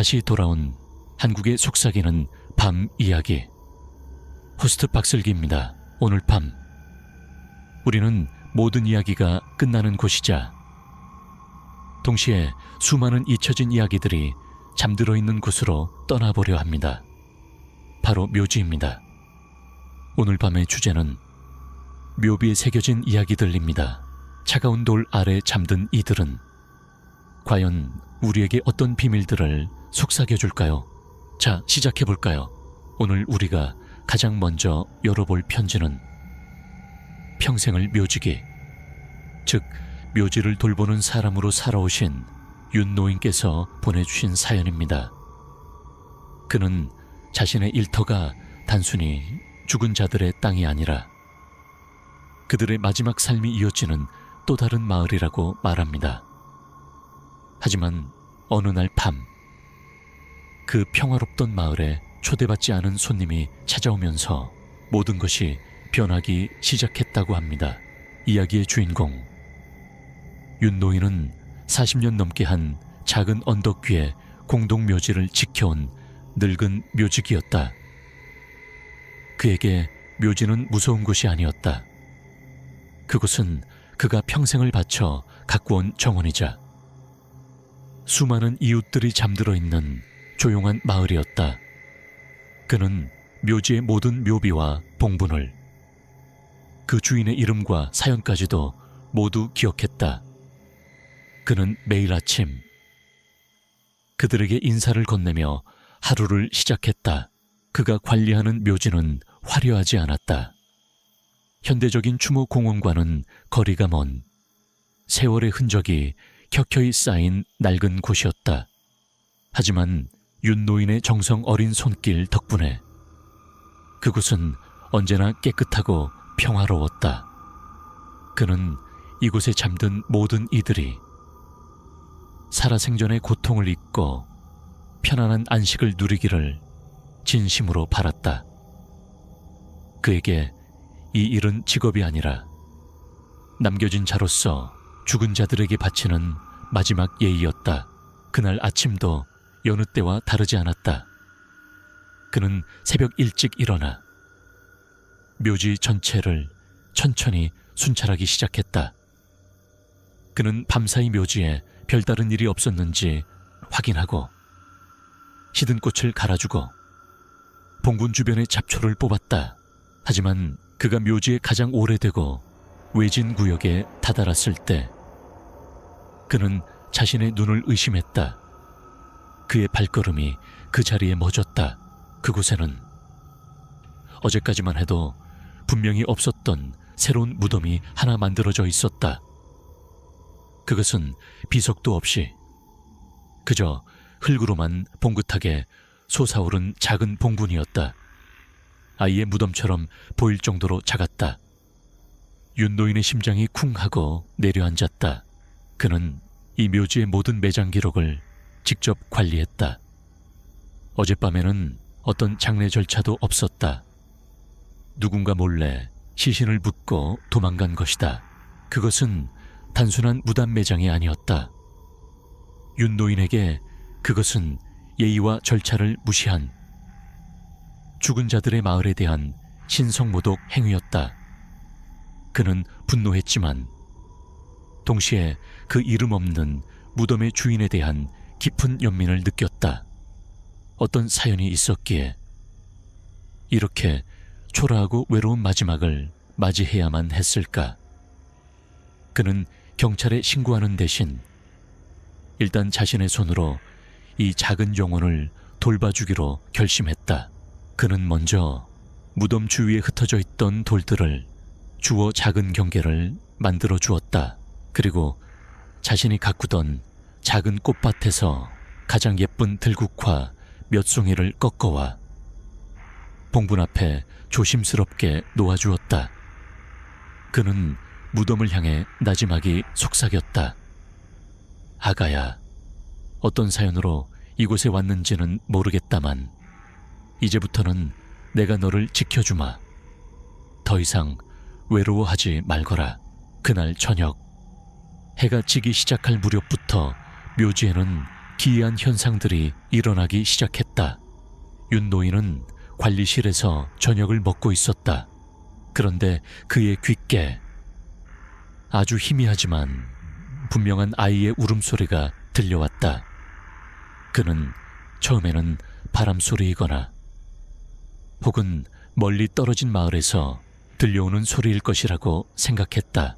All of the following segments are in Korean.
다시 돌아온 한국의 속삭이는 밤 이야기. 호스트 박슬기입니다. 오늘 밤 우리는 모든 이야기가 끝나는 곳이자 동시에 수많은 잊혀진 이야기들이 잠들어 있는 곳으로 떠나보려 합니다. 바로 묘지입니다. 오늘 밤의 주제는 묘비에 새겨진 이야기들입니다. 차가운 돌 아래 잠든 이들은 과연 우리에게 어떤 비밀들을 속삭여줄까요? 자, 시작해볼까요? 오늘 우리가 가장 먼저 열어볼 편지는 평생을 묘지기, 즉 묘지를 돌보는 사람으로 살아오신 윤노인께서 보내주신 사연입니다. 그는 자신의 일터가 단순히 죽은 자들의 땅이 아니라 그들의 마지막 삶이 이어지는 또 다른 마을이라고 말합니다. 하지만 어느 날 밤, 그 평화롭던 마을에 초대받지 않은 손님이 찾아오면서 모든 것이 변하기 시작했다고 합니다. 이야기의 주인공 윤노인은 40년 넘게 한 작은 언덕 위에 공동묘지를 지켜온 늙은 묘지기였다. 그에게 묘지는 무서운 곳이 아니었다. 그곳은 그가 평생을 바쳐 가꾸온 정원이자 수많은 이웃들이 잠들어 있는 조용한 마을이었다. 그는 묘지의 모든 묘비와 봉분을, 그 주인의 이름과 사연까지도 모두 기억했다. 그는 매일 아침 그들에게 인사를 건네며 하루를 시작했다. 그가 관리하는 묘지는 화려하지 않았다. 현대적인 추모공원과는 거리가 먼 세월의 흔적이 켜켜이 쌓인 낡은 곳이었다. 하지만 윤노인의 정성 어린 손길 덕분에 그곳은 언제나 깨끗하고 평화로웠다. 그는 이곳에 잠든 모든 이들이 살아생전의 고통을 잊고 편안한 안식을 누리기를 진심으로 바랐다. 그에게 이 일은 직업이 아니라 남겨진 자로서 죽은 자들에게 바치는 마지막 예의였다. 그날 아침도 여느 때와 다르지 않았다. 그는 새벽 일찍 일어나 묘지 전체를 천천히 순찰하기 시작했다. 그는 밤사이 묘지에 별다른 일이 없었는지 확인하고 시든 꽃을 갈아주고 봉분 주변의 잡초를 뽑았다. 하지만 그가 묘지에 가장 오래되고 외진 구역에 다다랐을 때 그는 자신의 눈을 의심했다. 그의 발걸음이 그 자리에 멎었다. 그곳에는 어제까지만 해도 분명히 없었던 새로운 무덤이 하나 만들어져 있었다. 그것은 비석도 없이 그저 흙으로만 봉긋하게 솟아오른 작은 봉분이었다. 아이의 무덤처럼 보일 정도로 작았다. 윤노인의 심장이 쿵 하고 내려앉았다. 그는 이 묘지의 모든 매장 기록을 직접 관리했다. 어젯밤에는 어떤 장례 절차도 없었다. 누군가 몰래 시신을 묻고 도망간 것이다. 그것은 단순한 무단 매장이 아니었다. 윤노인에게 그것은 예의와 절차를 무시한 죽은 자들의 마을에 대한 신성모독 행위였다. 그는 분노했지만 동시에 그 이름 없는 무덤의 주인에 대한 깊은 연민을 느꼈다. 어떤 사연이 있었기에 이렇게 초라하고 외로운 마지막을 맞이해야만 했을까? 그는 경찰에 신고하는 대신 일단 자신의 손으로 이 작은 영혼을 돌봐주기로 결심했다. 그는 먼저 무덤 주위에 흩어져 있던 돌들을 주워 작은 경계를 만들어 주었다. 그리고 자신이 가꾸던 작은 꽃밭에서 가장 예쁜 들국화 몇 송이를 꺾어와 봉분 앞에 조심스럽게 놓아주었다. 그는 무덤을 향해 나지막이 속삭였다. 아가야, 어떤 사연으로 이곳에 왔는지는 모르겠다만 이제부터는 내가 너를 지켜주마. 더 이상 외로워하지 말거라. 그날 저녁 해가 지기 시작할 무렵부터 묘지에는 기이한 현상들이 일어나기 시작했다. 윤 노인은 관리실에서 저녁을 먹고 있었다. 그런데 그의 귓게 아주 희미하지만 분명한 아이의 울음소리가 들려왔다. 그는 처음에는 바람소리이거나 혹은 멀리 떨어진 마을에서 들려오는 소리일 것이라고 생각했다.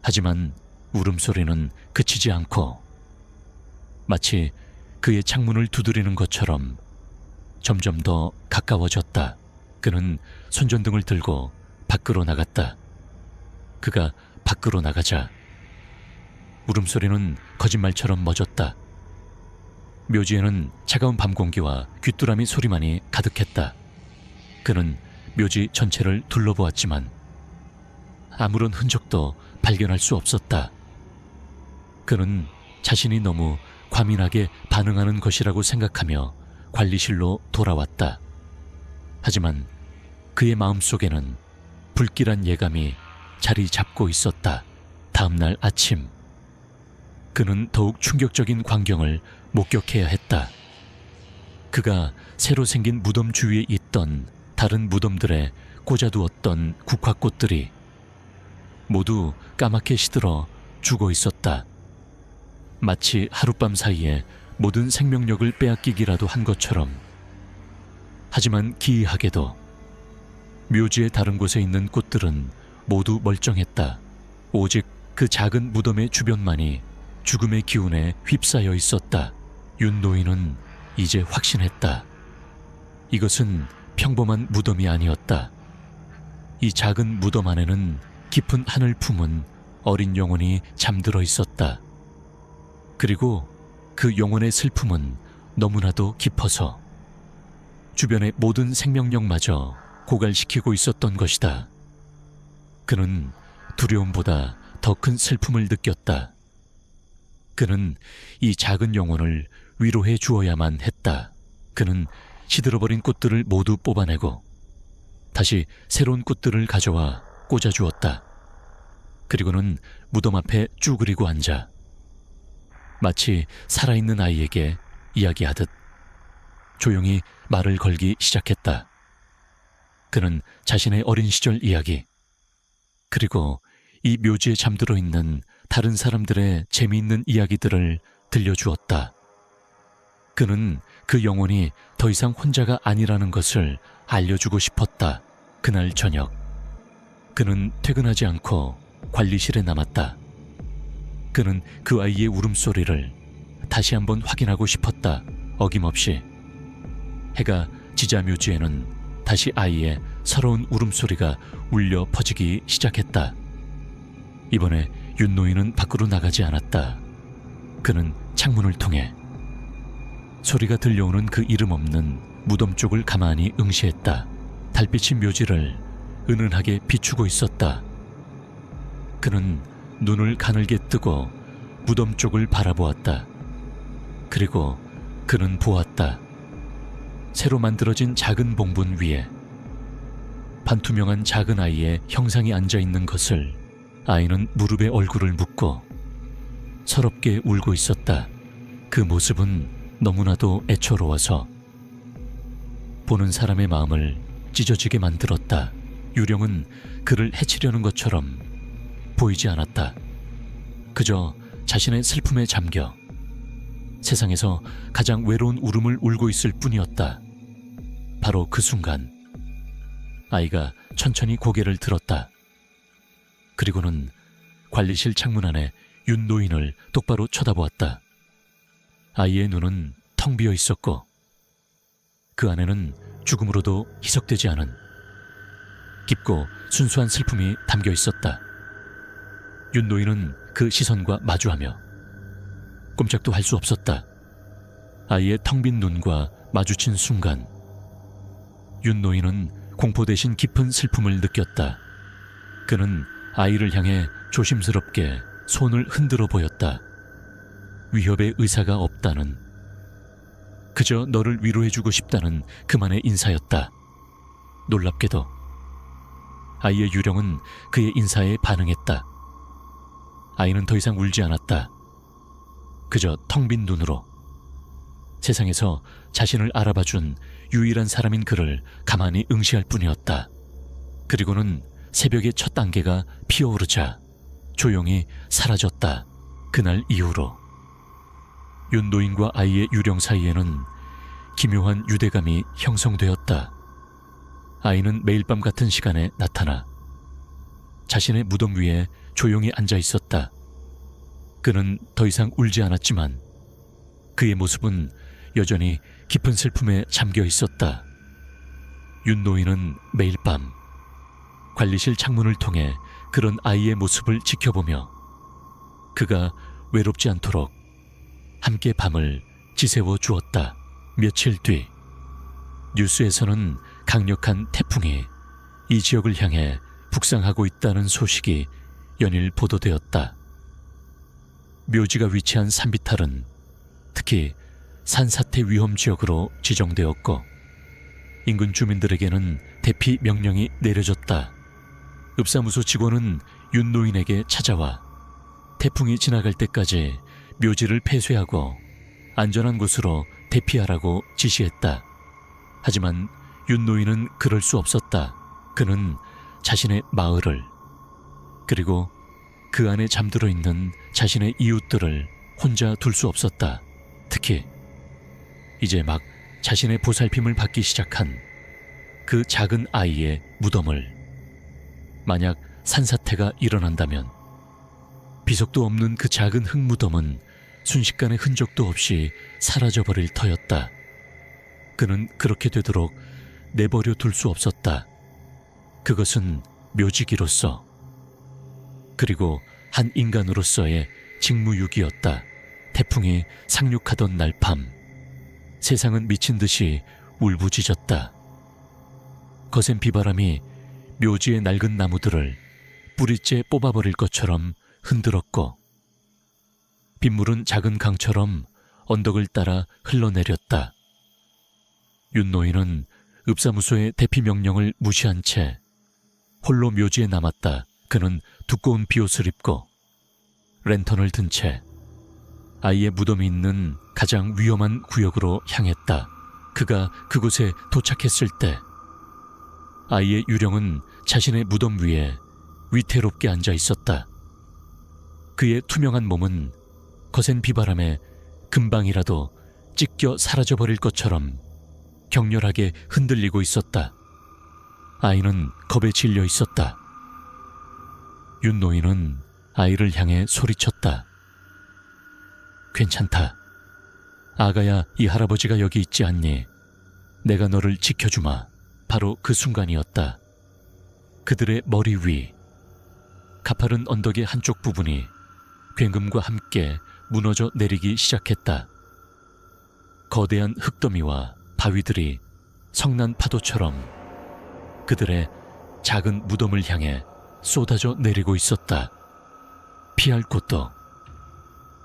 하지만 울음소리는 그치지 않고 마치 그의 창문을 두드리는 것처럼 점점 더 가까워졌다. 그는 손전등을 들고 밖으로 나갔다. 그가 밖으로 나가자 울음소리는 거짓말처럼 멎었다. 묘지에는 차가운 밤 공기와 귀뚜라미 소리만이 가득했다. 그는 묘지 전체를 둘러보았지만 아무런 흔적도 발견할 수 없었다. 그는 자신이 너무 과민하게 반응하는 것이라고 생각하며 관리실로 돌아왔다. 하지만 그의 마음속에는 불길한 예감이 자리 잡고 있었다. 다음 날 아침, 그는 더욱 충격적인 광경을 목격해야 했다. 그가 새로 생긴 무덤 주위에 있던 다른 무덤들에 꽂아두었던 국화꽃들이 모두 까맣게 시들어 죽어 있었다. 마치 하룻밤 사이에 모든 생명력을 빼앗기기라도 한 것처럼. 하지만 기이하게도 묘지의 다른 곳에 있는 꽃들은 모두 멀쩡했다. 오직 그 작은 무덤의 주변만이 죽음의 기운에 휩싸여 있었다. 윤 노인은 이제 확신했다. 이것은 평범한 무덤이 아니었다. 이 작은 무덤 안에는 깊은 하늘 품은 어린 영혼이 잠들어 있었다. 그리고 그 영혼의 슬픔은 너무나도 깊어서 주변의 모든 생명력마저 고갈시키고 있었던 것이다. 그는 두려움보다 더 큰 슬픔을 느꼈다. 그는 이 작은 영혼을 위로해 주어야만 했다. 그는 시들어버린 꽃들을 모두 뽑아내고 다시 새로운 꽃들을 가져와 꽂아주었다. 그리고는 무덤 앞에 쭈그리고 앉아 마치 살아있는 아이에게 이야기하듯 조용히 말을 걸기 시작했다. 그는 자신의 어린 시절 이야기, 그리고 이 묘지에 잠들어 있는 다른 사람들의 재미있는 이야기들을 들려주었다. 그는 그 영혼이 더 이상 혼자가 아니라는 것을 알려주고 싶었다. 그날 저녁, 그는 퇴근하지 않고 관리실에 남았다. 그는 그 아이의 울음소리를 다시 한번 확인하고 싶었다. 어김없이 해가 지자 묘지에는 다시 아이의 서러운 울음소리가 울려 퍼지기 시작했다. 이번에 윤 노인은 밖으로 나가지 않았다. 그는 창문을 통해 소리가 들려오는 그 이름 없는 무덤 쪽을 가만히 응시했다. 달빛이 묘지를 은은하게 비추고 있었다. 그는 눈을 가늘게 뜨고 무덤 쪽을 바라보았다. 그리고 그는 보았다. 새로 만들어진 작은 봉분 위에 반투명한 작은 아이의 형상이 앉아있는 것을. 아이는 무릎에 얼굴을 묻고 서럽게 울고 있었다. 그 모습은 너무나도 애처로워서 보는 사람의 마음을 찢어지게 만들었다. 유령은 그를 해치려는 것처럼 보이지 않았다. 그저 자신의 슬픔에 잠겨 세상에서 가장 외로운 울음을 울고 있을 뿐이었다. 바로 그 순간 아이가 천천히 고개를 들었다. 그리고는 관리실 창문 안에 윤 노인을 똑바로 쳐다보았다. 아이의 눈은 텅 비어 있었고 그 안에는 죽음으로도 희석되지 않은 깊고 순수한 슬픔이 담겨 있었다. 윤 노인은 그 시선과 마주하며 꼼짝도 할 수 없었다. 아이의 텅 빈 눈과 마주친 순간 윤 노인은 공포 대신 깊은 슬픔을 느꼈다. 그는 아이를 향해 조심스럽게 손을 흔들어 보였다. 위협의 의사가 없다는, 그저 너를 위로해주고 싶다는 그만의 인사였다. 놀랍게도 아이의 유령은 그의 인사에 반응했다. 아이는 더 이상 울지 않았다. 그저 텅 빈 눈으로. 세상에서 자신을 알아봐준 유일한 사람인 그를 가만히 응시할 뿐이었다. 그리고는 새벽의 첫 안개가 피어오르자 조용히 사라졌다. 그날 이후로 윤노인과 아이의 유령 사이에는 기묘한 유대감이 형성되었다. 아이는 매일 밤 같은 시간에 나타나 자신의 무덤 위에 조용히 앉아 있었다. 그는 더 이상 울지 않았지만 그의 모습은 여전히 깊은 슬픔에 잠겨 있었다. 윤노인은 매일 밤 관리실 창문을 통해 그런 아이의 모습을 지켜보며 그가 외롭지 않도록 함께 밤을 지새워 주었다. 며칠 뒤 뉴스에서는 강력한 태풍이 이 지역을 향해 북상하고 있다는 소식이 연일 보도되었다. 묘지가 위치한 산비탈은 특히 산사태 위험 지역으로 지정되었고 인근 주민들에게는 대피 명령이 내려졌다. 읍사무소 직원은 윤노인에게 찾아와 태풍이 지나갈 때까지 묘지를 폐쇄하고 안전한 곳으로 대피하라고 지시했다. 하지만 윤노인은 그럴 수 없었다. 그는 자신의 마을을 그리고 그 안에 잠들어 있는 자신의 이웃들을 혼자 둘 수 없었다. 특히 이제 막 자신의 보살핌을 받기 시작한 그 작은 아이의 무덤을. 만약 산사태가 일어난다면 비석도 없는 그 작은 흙무덤은 순식간에 흔적도 없이 사라져버릴 터였다. 그는 그렇게 되도록 내버려 둘 수 없었다. 그것은 묘지기로서 그리고 한 인간으로서의 직무유기였다. 태풍이 상륙하던 날 밤 세상은 미친 듯이 울부짖었다. 거센 비바람이 묘지의 낡은 나무들을 뿌리째 뽑아버릴 것처럼 흔들었고 빗물은 작은 강처럼 언덕을 따라 흘러내렸다. 윤노인은 읍사무소의 대피 명령을 무시한 채 홀로 묘지에 남았다. 그는 두꺼운 비옷을 입고 랜턴을 든 채 아이의 무덤이 있는 가장 위험한 구역으로 향했다. 그가 그곳에 도착했을 때 아이의 유령은 자신의 무덤 위에 위태롭게 앉아 있었다. 그의 투명한 몸은 거센 비바람에 금방이라도 찢겨 사라져버릴 것처럼 격렬하게 흔들리고 있었다. 아이는 겁에 질려 있었다. 윤노인은 아이를 향해 소리쳤다. 괜찮다. 아가야, 이 할아버지가 여기 있지 않니? 내가 너를 지켜주마. 바로 그 순간이었다. 그들의 머리 위 가파른 언덕의 한쪽 부분이 굉음과 함께 무너져 내리기 시작했다. 거대한 흙더미와 바위들이 성난 파도처럼 그들의 작은 무덤을 향해 쏟아져 내리고 있었다. 피할 곳도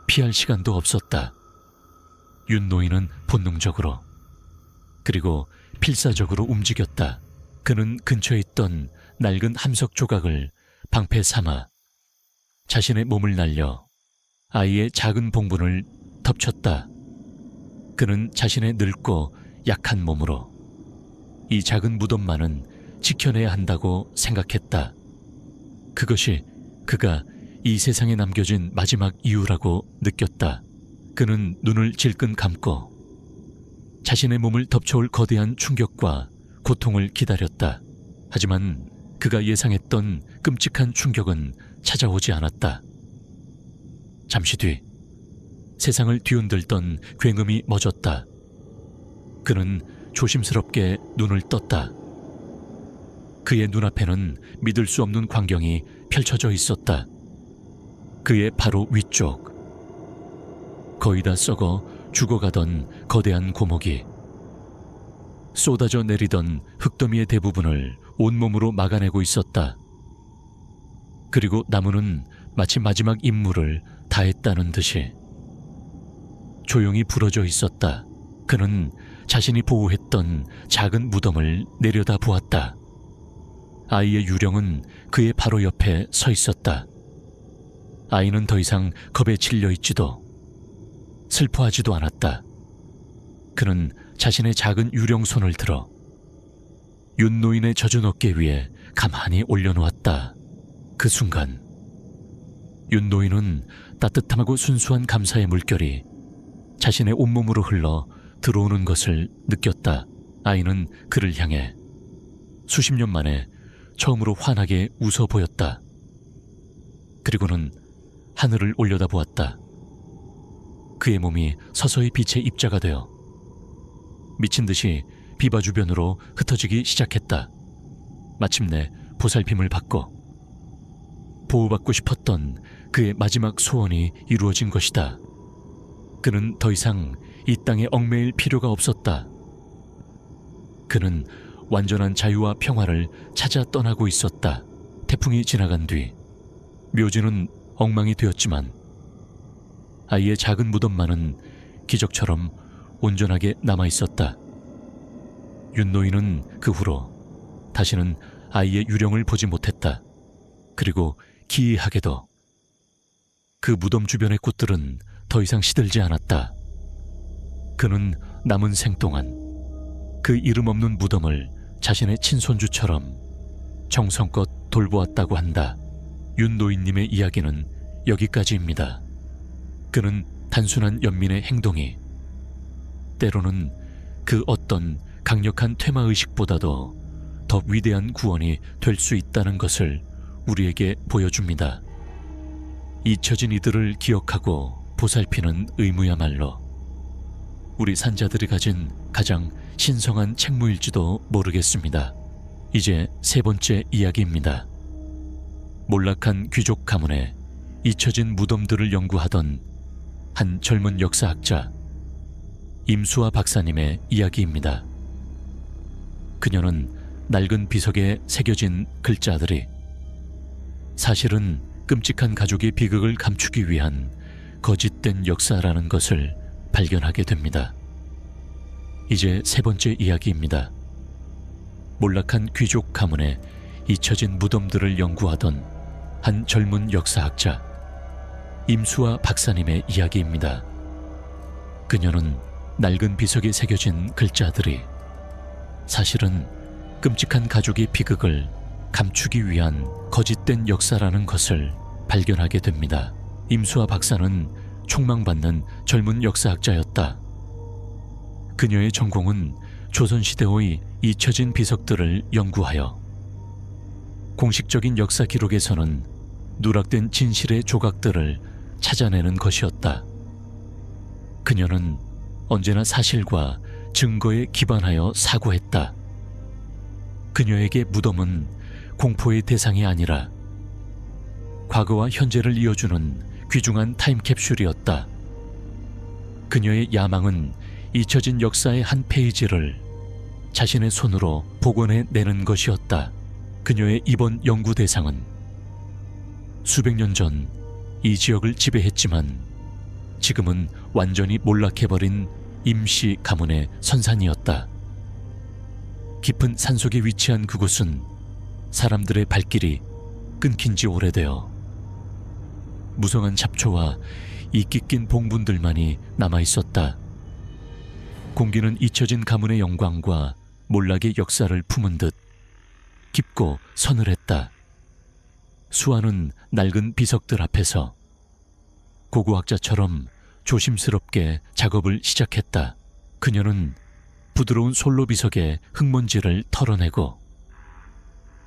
피할 시간도 없었다. 윤노인은 본능적으로 그리고 필사적으로 움직였다. 그는 근처에 있던 낡은 함석 조각을 방패 삼아 자신의 몸을 날려 아이의 작은 봉분을 덮쳤다. 그는 자신의 늙고 약한 몸으로 이 작은 무덤만은 지켜내야 한다고 생각했다. 그것이 그가 이 세상에 남겨진 마지막 이유라고 느꼈다. 그는 눈을 질끈 감고 자신의 몸을 덮쳐올 거대한 충격과 고통을 기다렸다. 하지만 그가 예상했던 끔찍한 충격은 찾아오지 않았다. 잠시 뒤 세상을 뒤흔들던 굉음이 멎었다. 그는 조심스럽게 눈을 떴다. 그의 눈앞에는 믿을 수 없는 광경이 펼쳐져 있었다. 그의 바로 위쪽 거의 다 썩어 죽어가던 거대한 고목이 쏟아져 내리던 흙더미의 대부분을 온몸으로 막아내고 있었다. 그리고 나무는 마치 마지막 임무를 다했다는 듯이 조용히 부러져 있었다. 그는 자신이 보호했던 작은 무덤을 내려다 보았다. 아이의 유령은 그의 바로 옆에 서 있었다. 아이는 더 이상 겁에 질려 있지도 슬퍼하지도 않았다. 그는 자신의 작은 유령 손을 들어 윤노인의 젖은 어깨 위에 가만히 올려놓았다. 그 순간 윤노인은 따뜻함하고 순수한 감사의 물결이 자신의 온몸으로 흘러 들어오는 것을 느꼈다. 아이는 그를 향해 수십 년 만에 처음으로 환하게 웃어 보였다. 그리고는 하늘을 올려다보았다. 그의 몸이 서서히 빛의 입자가 되어 미친 듯이 비바 주변으로 흩어지기 시작했다. 마침내 보살핌을 받고 보호받고 싶었던 그의 마지막 소원이 이루어진 것이다. 그는 더 이상 이 땅에 얽매일 필요가 없었다. 그는 완전한 자유와 평화를 찾아 떠나고 있었다. 태풍이 지나간 뒤 묘지는 엉망이 되었지만 아이의 작은 무덤만은 기적처럼 온전하게 남아있었다. 윤노인은 그 후로 다시는 아이의 유령을 보지 못했다. 그리고 기이하게도 그 무덤 주변의 꽃들은 더 이상 시들지 않았다. 그는 남은 생 동안 그 이름 없는 무덤을 자신의 친손주처럼 정성껏 돌보았다고 한다. 윤노인님의 이야기는 여기까지입니다. 그는 단순한 연민의 행동이 때로는 그 어떤 강력한 퇴마의식보다도 더 위대한 구원이 될 수 있다는 것을 우리에게 보여줍니다. 잊혀진 이들을 기억하고 보살피는 의무야말로 우리 산자들이 가진 가장 신성한 책무일지도 모르겠습니다. 이제 세 번째 이야기입니다. 몰락한 귀족 가문에 잊혀진 무덤들을 연구하던 한 젊은 역사학자 임수아 박사님의 이야기입니다. 그녀는 낡은 비석에 새겨진 글자들이 사실은 끔찍한 가족의 비극을 감추기 위한 거짓된 역사라는 것을 발견하게 됩니다. 이제 세 번째 이야기입니다. 몰락한 귀족 가문에 잊혀진 무덤들을 연구하던 한 젊은 역사학자 임수아 박사님의 이야기입니다. 그녀는 낡은 비석에 새겨진 글자들이 사실은 끔찍한 가족의 비극을 감추기 위한 거짓된 역사라는 것을 발견하게 됩니다. 임수아 박사는 촉망받는 젊은 역사학자였다. 그녀의 전공은 조선시대의 잊혀진 비석들을 연구하여 공식적인 역사 기록에서는 누락된 진실의 조각들을 찾아내는 것이었다. 그녀는 언제나 사실과 증거에 기반하여 사고했다. 그녀에게 무덤은 공포의 대상이 아니라 과거와 현재를 이어주는 귀중한 타임캡슐이었다. 그녀의 야망은 잊혀진 역사의 한 페이지를 자신의 손으로 복원해내는 것이었다. 그녀의 이번 연구 대상은 수백 년 전 이 지역을 지배했지만 지금은 완전히 몰락해버린 임씨 가문의 선산이었다. 깊은 산속에 위치한 그곳은 사람들의 발길이 끊긴 지 오래되어 무성한 잡초와 이끼 낀 봉분들만이 남아있었다. 공기는 잊혀진 가문의 영광과 몰락의 역사를 품은 듯 깊고 서늘했다. 수아는 낡은 비석들 앞에서 고고학자처럼 조심스럽게 작업을 시작했다. 그녀는 부드러운 솔로 비석에 흙먼지를 털어내고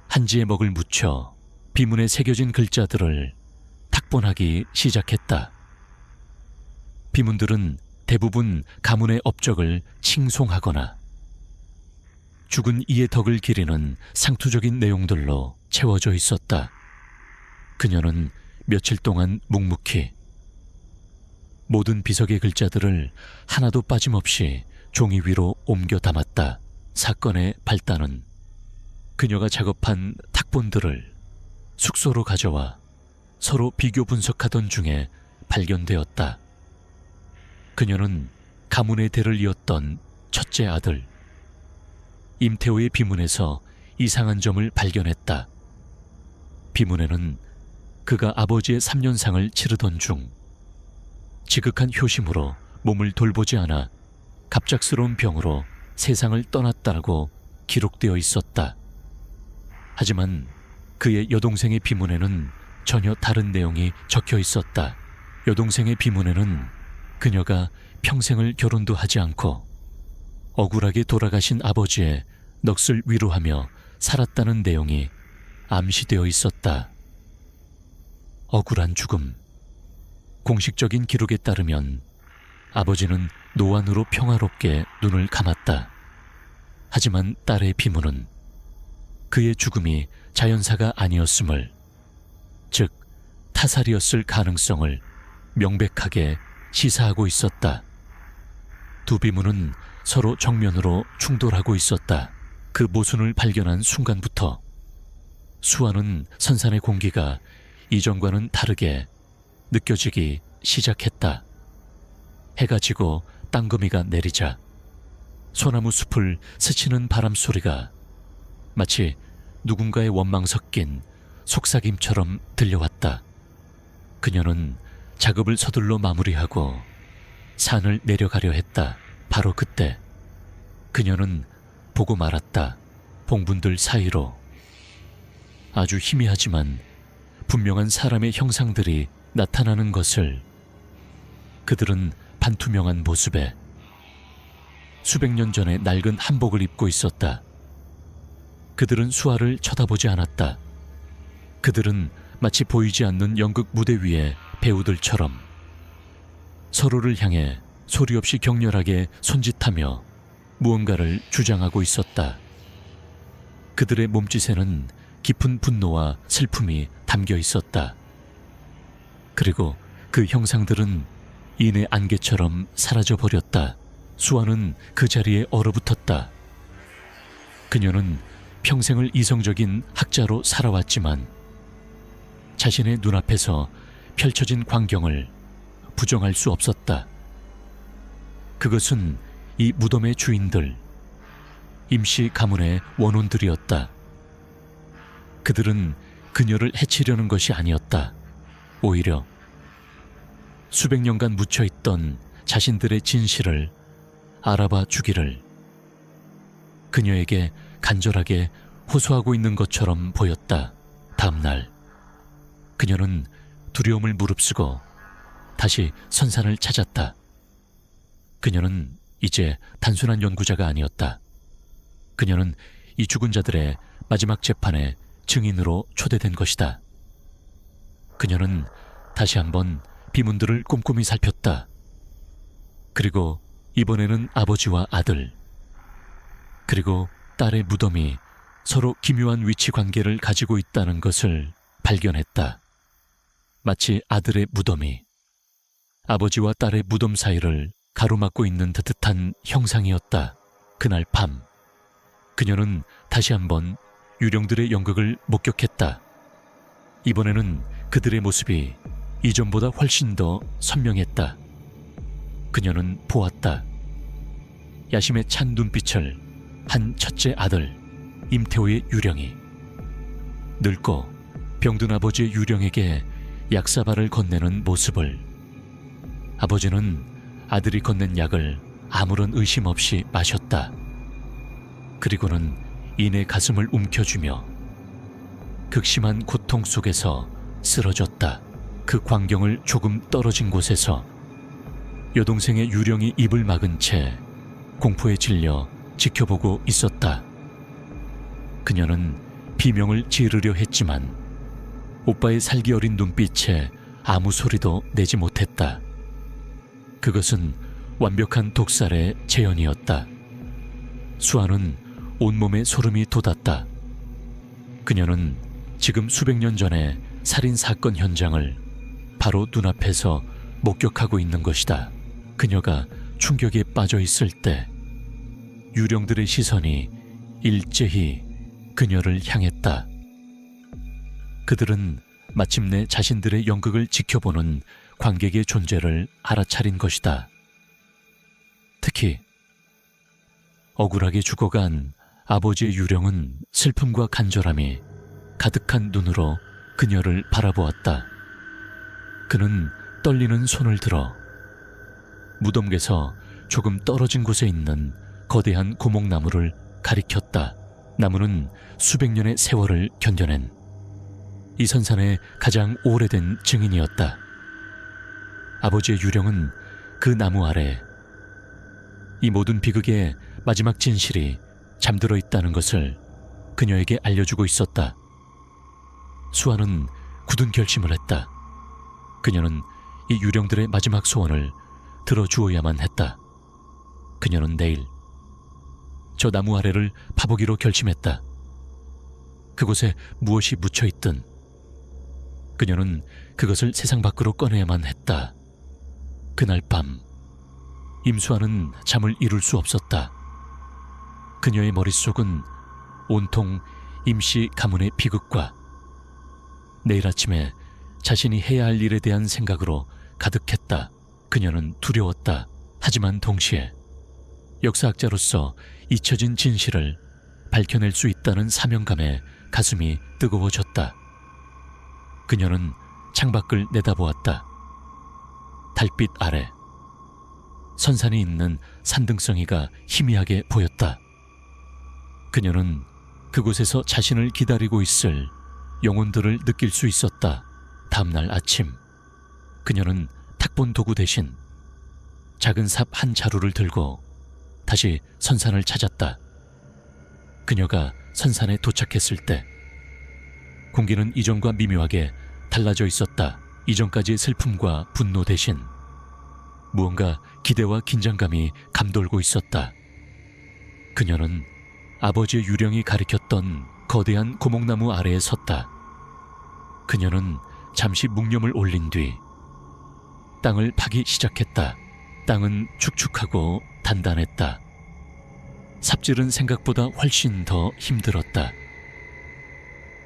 한지에 먹을 묻혀 비문에 새겨진 글자들을 탁본하기 시작했다. 비문들은 대부분 가문의 업적을 칭송하거나 죽은 이의 덕을 기리는 상투적인 내용들로 채워져 있었다. 그녀는 며칠 동안 묵묵히 모든 비석의 글자들을 하나도 빠짐없이 종이 위로 옮겨 담았다. 사건의 발단은 그녀가 작업한 탁본들을 숙소로 가져와 서로 비교 분석하던 중에 발견되었다. 그녀는 가문의 대를 이었던 첫째 아들 임태호의 비문에서 이상한 점을 발견했다. 비문에는 그가 아버지의 3년상을 치르던 중 지극한 효심으로 몸을 돌보지 않아 갑작스러운 병으로 세상을 떠났다고 기록되어 있었다. 하지만 그의 여동생의 비문에는 전혀 다른 내용이 적혀 있었다. 여동생의 비문에는 그녀가 평생을 결혼도 하지 않고 억울하게 돌아가신 아버지의 넋을 위로하며 살았다는 내용이 암시되어 있었다. 억울한 죽음. 공식적인 기록에 따르면 아버지는 노안으로 평화롭게 눈을 감았다. 하지만 딸의 비문은 그의 죽음이 자연사가 아니었음을, 즉 타살이었을 가능성을 명백하게 시사하고 있었다. 두 비문은 서로 정면으로 충돌하고 있었다. 그 모순을 발견한 순간부터 수아는 선산의 공기가 이전과는 다르게 느껴지기 시작했다. 해가 지고 땅거미가 내리자 소나무 숲을 스치는 바람 소리가 마치 누군가의 원망 섞인 속삭임처럼 들려왔다. 그녀는 작업을 서둘러 마무리하고 산을 내려가려 했다. 바로 그때 그녀는 보고 말았다. 봉분들 사이로 아주 희미하지만 분명한 사람의 형상들이 나타나는 것을. 그들은 반투명한 모습에 수백 년 전에 낡은 한복을 입고 있었다. 그들은 수아를 쳐다보지 않았다. 그들은 마치 보이지 않는 연극 무대 위의 배우들처럼 서로를 향해 소리 없이 격렬하게 손짓하며 무언가를 주장하고 있었다. 그들의 몸짓에는 깊은 분노와 슬픔이 담겨 있었다. 그리고 그 형상들은 인의 안개처럼 사라져버렸다. 수아는 그 자리에 얼어붙었다. 그녀는 평생을 이성적인 학자로 살아왔지만 자신의 눈앞에서 펼쳐진 광경을 부정할 수 없었다. 그것은 이 무덤의 주인들, 임시 가문의 원혼들이었다. 그들은 그녀를 해치려는 것이 아니었다. 오히려 수백 년간 묻혀있던 자신들의 진실을 알아봐 주기를 그녀에게 간절하게 호소하고 있는 것처럼 보였다. 다음 날 그녀는 두려움을 무릅쓰고 다시 선산을 찾았다. 그녀는 이제 단순한 연구자가 아니었다. 그녀는 이 죽은 자들의 마지막 재판에 증인으로 초대된 것이다. 그녀는 다시 한번 비문들을 꼼꼼히 살폈다. 그리고 이번에는 아버지와 아들, 그리고 딸의 무덤이 서로 기묘한 위치 관계를 가지고 있다는 것을 발견했다. 마치 아들의 무덤이 아버지와 딸의 무덤 사이를 가로막고 있는 듯한 형상이었다. 그날 밤 그녀는 다시 한번 유령들의 연극을 목격했다. 이번에는 그들의 모습이 이전보다 훨씬 더 선명했다. 그녀는 보았다. 야심에 찬 눈빛을 한 첫째 아들 임태호의 유령이, 늙고 병든 아버지의 유령에게 약사발을 건네는 모습을. 아버지는 아들이 건넨 약을 아무런 의심 없이 마셨다. 그리고는 이내 가슴을 움켜쥐며 극심한 고통 속에서 쓰러졌다. 그 광경을 조금 떨어진 곳에서 여동생의 유령이 입을 막은 채 공포에 질려 지켜보고 있었다. 그녀는 비명을 지르려 했지만 오빠의 살기 어린 눈빛에 아무 소리도 내지 못했다. 그것은 완벽한 독살의 재현이었다. 수아는 온몸에 소름이 돋았다. 그녀는 지금 수백 년 전의 살인 사건 현장을 바로 눈앞에서 목격하고 있는 것이다. 그녀가 충격에 빠져 있을 때 유령들의 시선이 일제히 그녀를 향했다. 그들은 마침내 자신들의 연극을 지켜보는 관객의 존재를 알아차린 것이다. 특히 억울하게 죽어간 아버지의 유령은 슬픔과 간절함이 가득한 눈으로 그녀를 바라보았다. 그는 떨리는 손을 들어 무덤에서 조금 떨어진 곳에 있는 거대한 고목나무를 가리켰다. 나무는 수백 년의 세월을 견뎌낸 이 선산의 가장 오래된 증인이었다. 아버지의 유령은 그 나무 아래 이 모든 비극의 마지막 진실이 잠들어 있다는 것을 그녀에게 알려주고 있었다. 수아는 굳은 결심을 했다. 그녀는 이 유령들의 마지막 소원을 들어주어야만 했다. 그녀는 내일 저 나무 아래를 파보기로 결심했다. 그곳에 무엇이 묻혀있든 그녀는 그것을 세상 밖으로 꺼내야만 했다. 그날 밤 임수아는 잠을 이룰 수 없었다. 그녀의 머릿속은 온통 임씨 가문의 비극과 내일 아침에 자신이 해야 할 일에 대한 생각으로 가득했다. 그녀는 두려웠다. 하지만 동시에 역사학자로서 잊혀진 진실을 밝혀낼 수 있다는 사명감에 가슴이 뜨거워졌다. 그녀는 창밖을 내다보았다. 달빛 아래 선산이 있는 산등성이가 희미하게 보였다. 그녀는 그곳에서 자신을 기다리고 있을 영혼들을 느낄 수 있었다. 다음날 아침 그녀는 탁본 도구 대신 작은 삽 한 자루를 들고 다시 선산을 찾았다. 그녀가 선산에 도착했을 때 공기는 이전과 미묘하게 달라져 있었다. 이전까지의 슬픔과 분노 대신 무언가 기대와 긴장감이 감돌고 있었다. 그녀는 아버지의 유령이 가리켰던 거대한 고목나무 아래에 섰다. 그녀는 잠시 묵념을 올린 뒤 땅을 파기 시작했다. 땅은 축축하고 단단했다. 삽질은 생각보다 훨씬 더 힘들었다.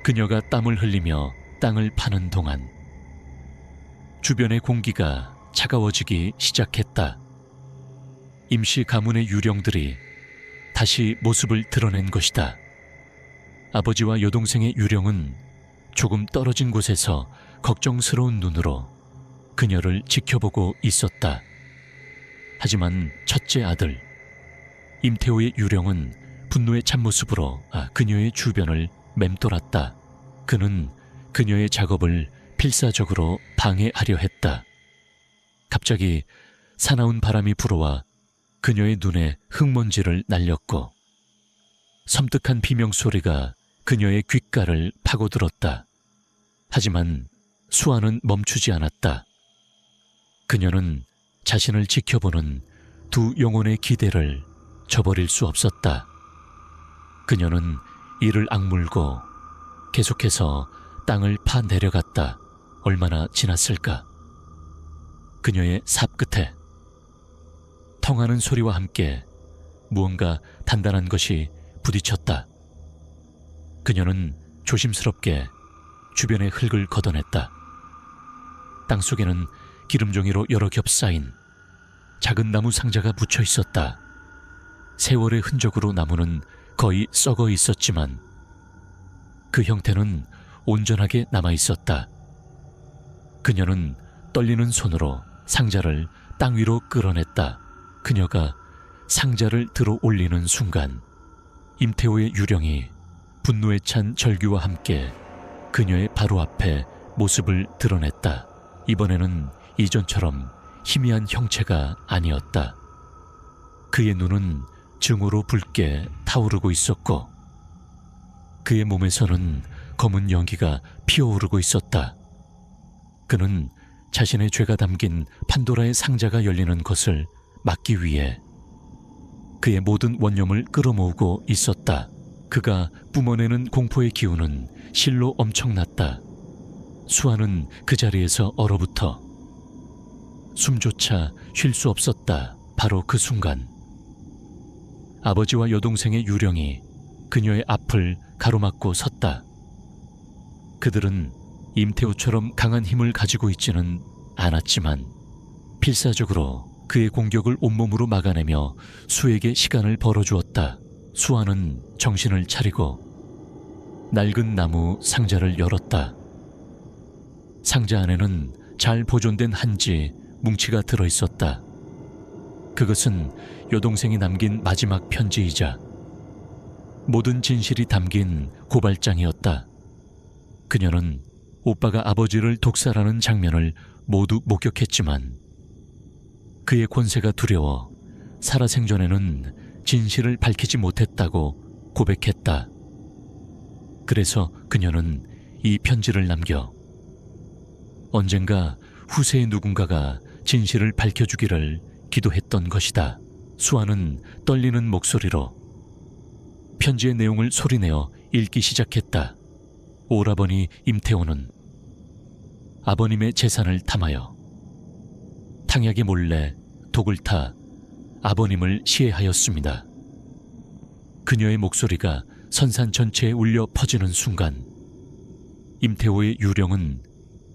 그녀가 땀을 흘리며 땅을 파는 동안 주변의 공기가 차가워지기 시작했다. 임시 가문의 유령들이 다시 모습을 드러낸 것이다. 아버지와 여동생의 유령은 조금 떨어진 곳에서 걱정스러운 눈으로 그녀를 지켜보고 있었다. 하지만 첫째 아들 임태호의 유령은 분노의 참모습으로 그녀의 주변을 맴돌았다. 그는 그녀의 작업을 필사적으로 방해하려 했다. 갑자기 사나운 바람이 불어와 그녀의 눈에 흙먼지를 날렸고 섬뜩한 비명소리가 그녀의 귓가를 파고들었다. 하지만 수아는 멈추지 않았다. 그녀는 자신을 지켜보는 두 영혼의 기대를 저버릴 수 없었다. 그녀는 이를 악물고 계속해서 땅을 파 내려갔다. 얼마나 지났을까? 그녀의 삽 끝에 통하는 소리와 함께 무언가 단단한 것이 부딪혔다. 그녀는 조심스럽게 주변의 흙을 걷어냈다. 땅속에는 기름종이로 여러 겹 쌓인 작은 나무 상자가 묻혀 있었다. 세월의 흔적으로 나무는 거의 썩어 있었지만 그 형태는 온전하게 남아 있었다. 그녀는 떨리는 손으로 상자를 땅 위로 끌어냈다. 그녀가 상자를 들어 올리는 순간 임태호의 유령이 분노에 찬 절규와 함께 그녀의 바로 앞에 모습을 드러냈다. 이번에는 이전처럼 희미한 형체가 아니었다. 그의 눈은 증오로 붉게 타오르고 있었고 그의 몸에서는 검은 연기가 피어오르고 있었다. 그는 자신의 죄가 담긴 판도라의 상자가 열리는 것을 막기 위해 그의 모든 원념을 끌어모으고 있었다. 그가 뿜어내는 공포의 기운은 실로 엄청났다. 수아는 그 자리에서 얼어붙어 숨조차 쉴 수 없었다. 바로 그 순간 아버지와 여동생의 유령이 그녀의 앞을 가로막고 섰다. 그들은 임태호처럼 강한 힘을 가지고 있지는 않았지만 필사적으로 그의 공격을 온몸으로 막아내며 수에게 시간을 벌어주었다. 수아는 정신을 차리고 낡은 나무 상자를 열었다. 상자 안에는 잘 보존된 한지 뭉치가 들어있었다. 그것은 여동생이 남긴 마지막 편지이자 모든 진실이 담긴 고발장이었다. 그녀는 오빠가 아버지를 독살하는 장면을 모두 목격했지만 그의 권세가 두려워 살아생전에는 진실을 밝히지 못했다고 고백했다. 그래서 그녀는 이 편지를 남겨 언젠가 후세의 누군가가 진실을 밝혀주기를 기도했던 것이다. 수아는 떨리는 목소리로 편지의 내용을 소리내어 읽기 시작했다. 오라버니 임태호는 아버님의 재산을 탐하여 탕약에 몰래 독을 타 아버님을 시해하였습니다. 그녀의 목소리가 선산 전체에 울려 퍼지는 순간 임태호의 유령은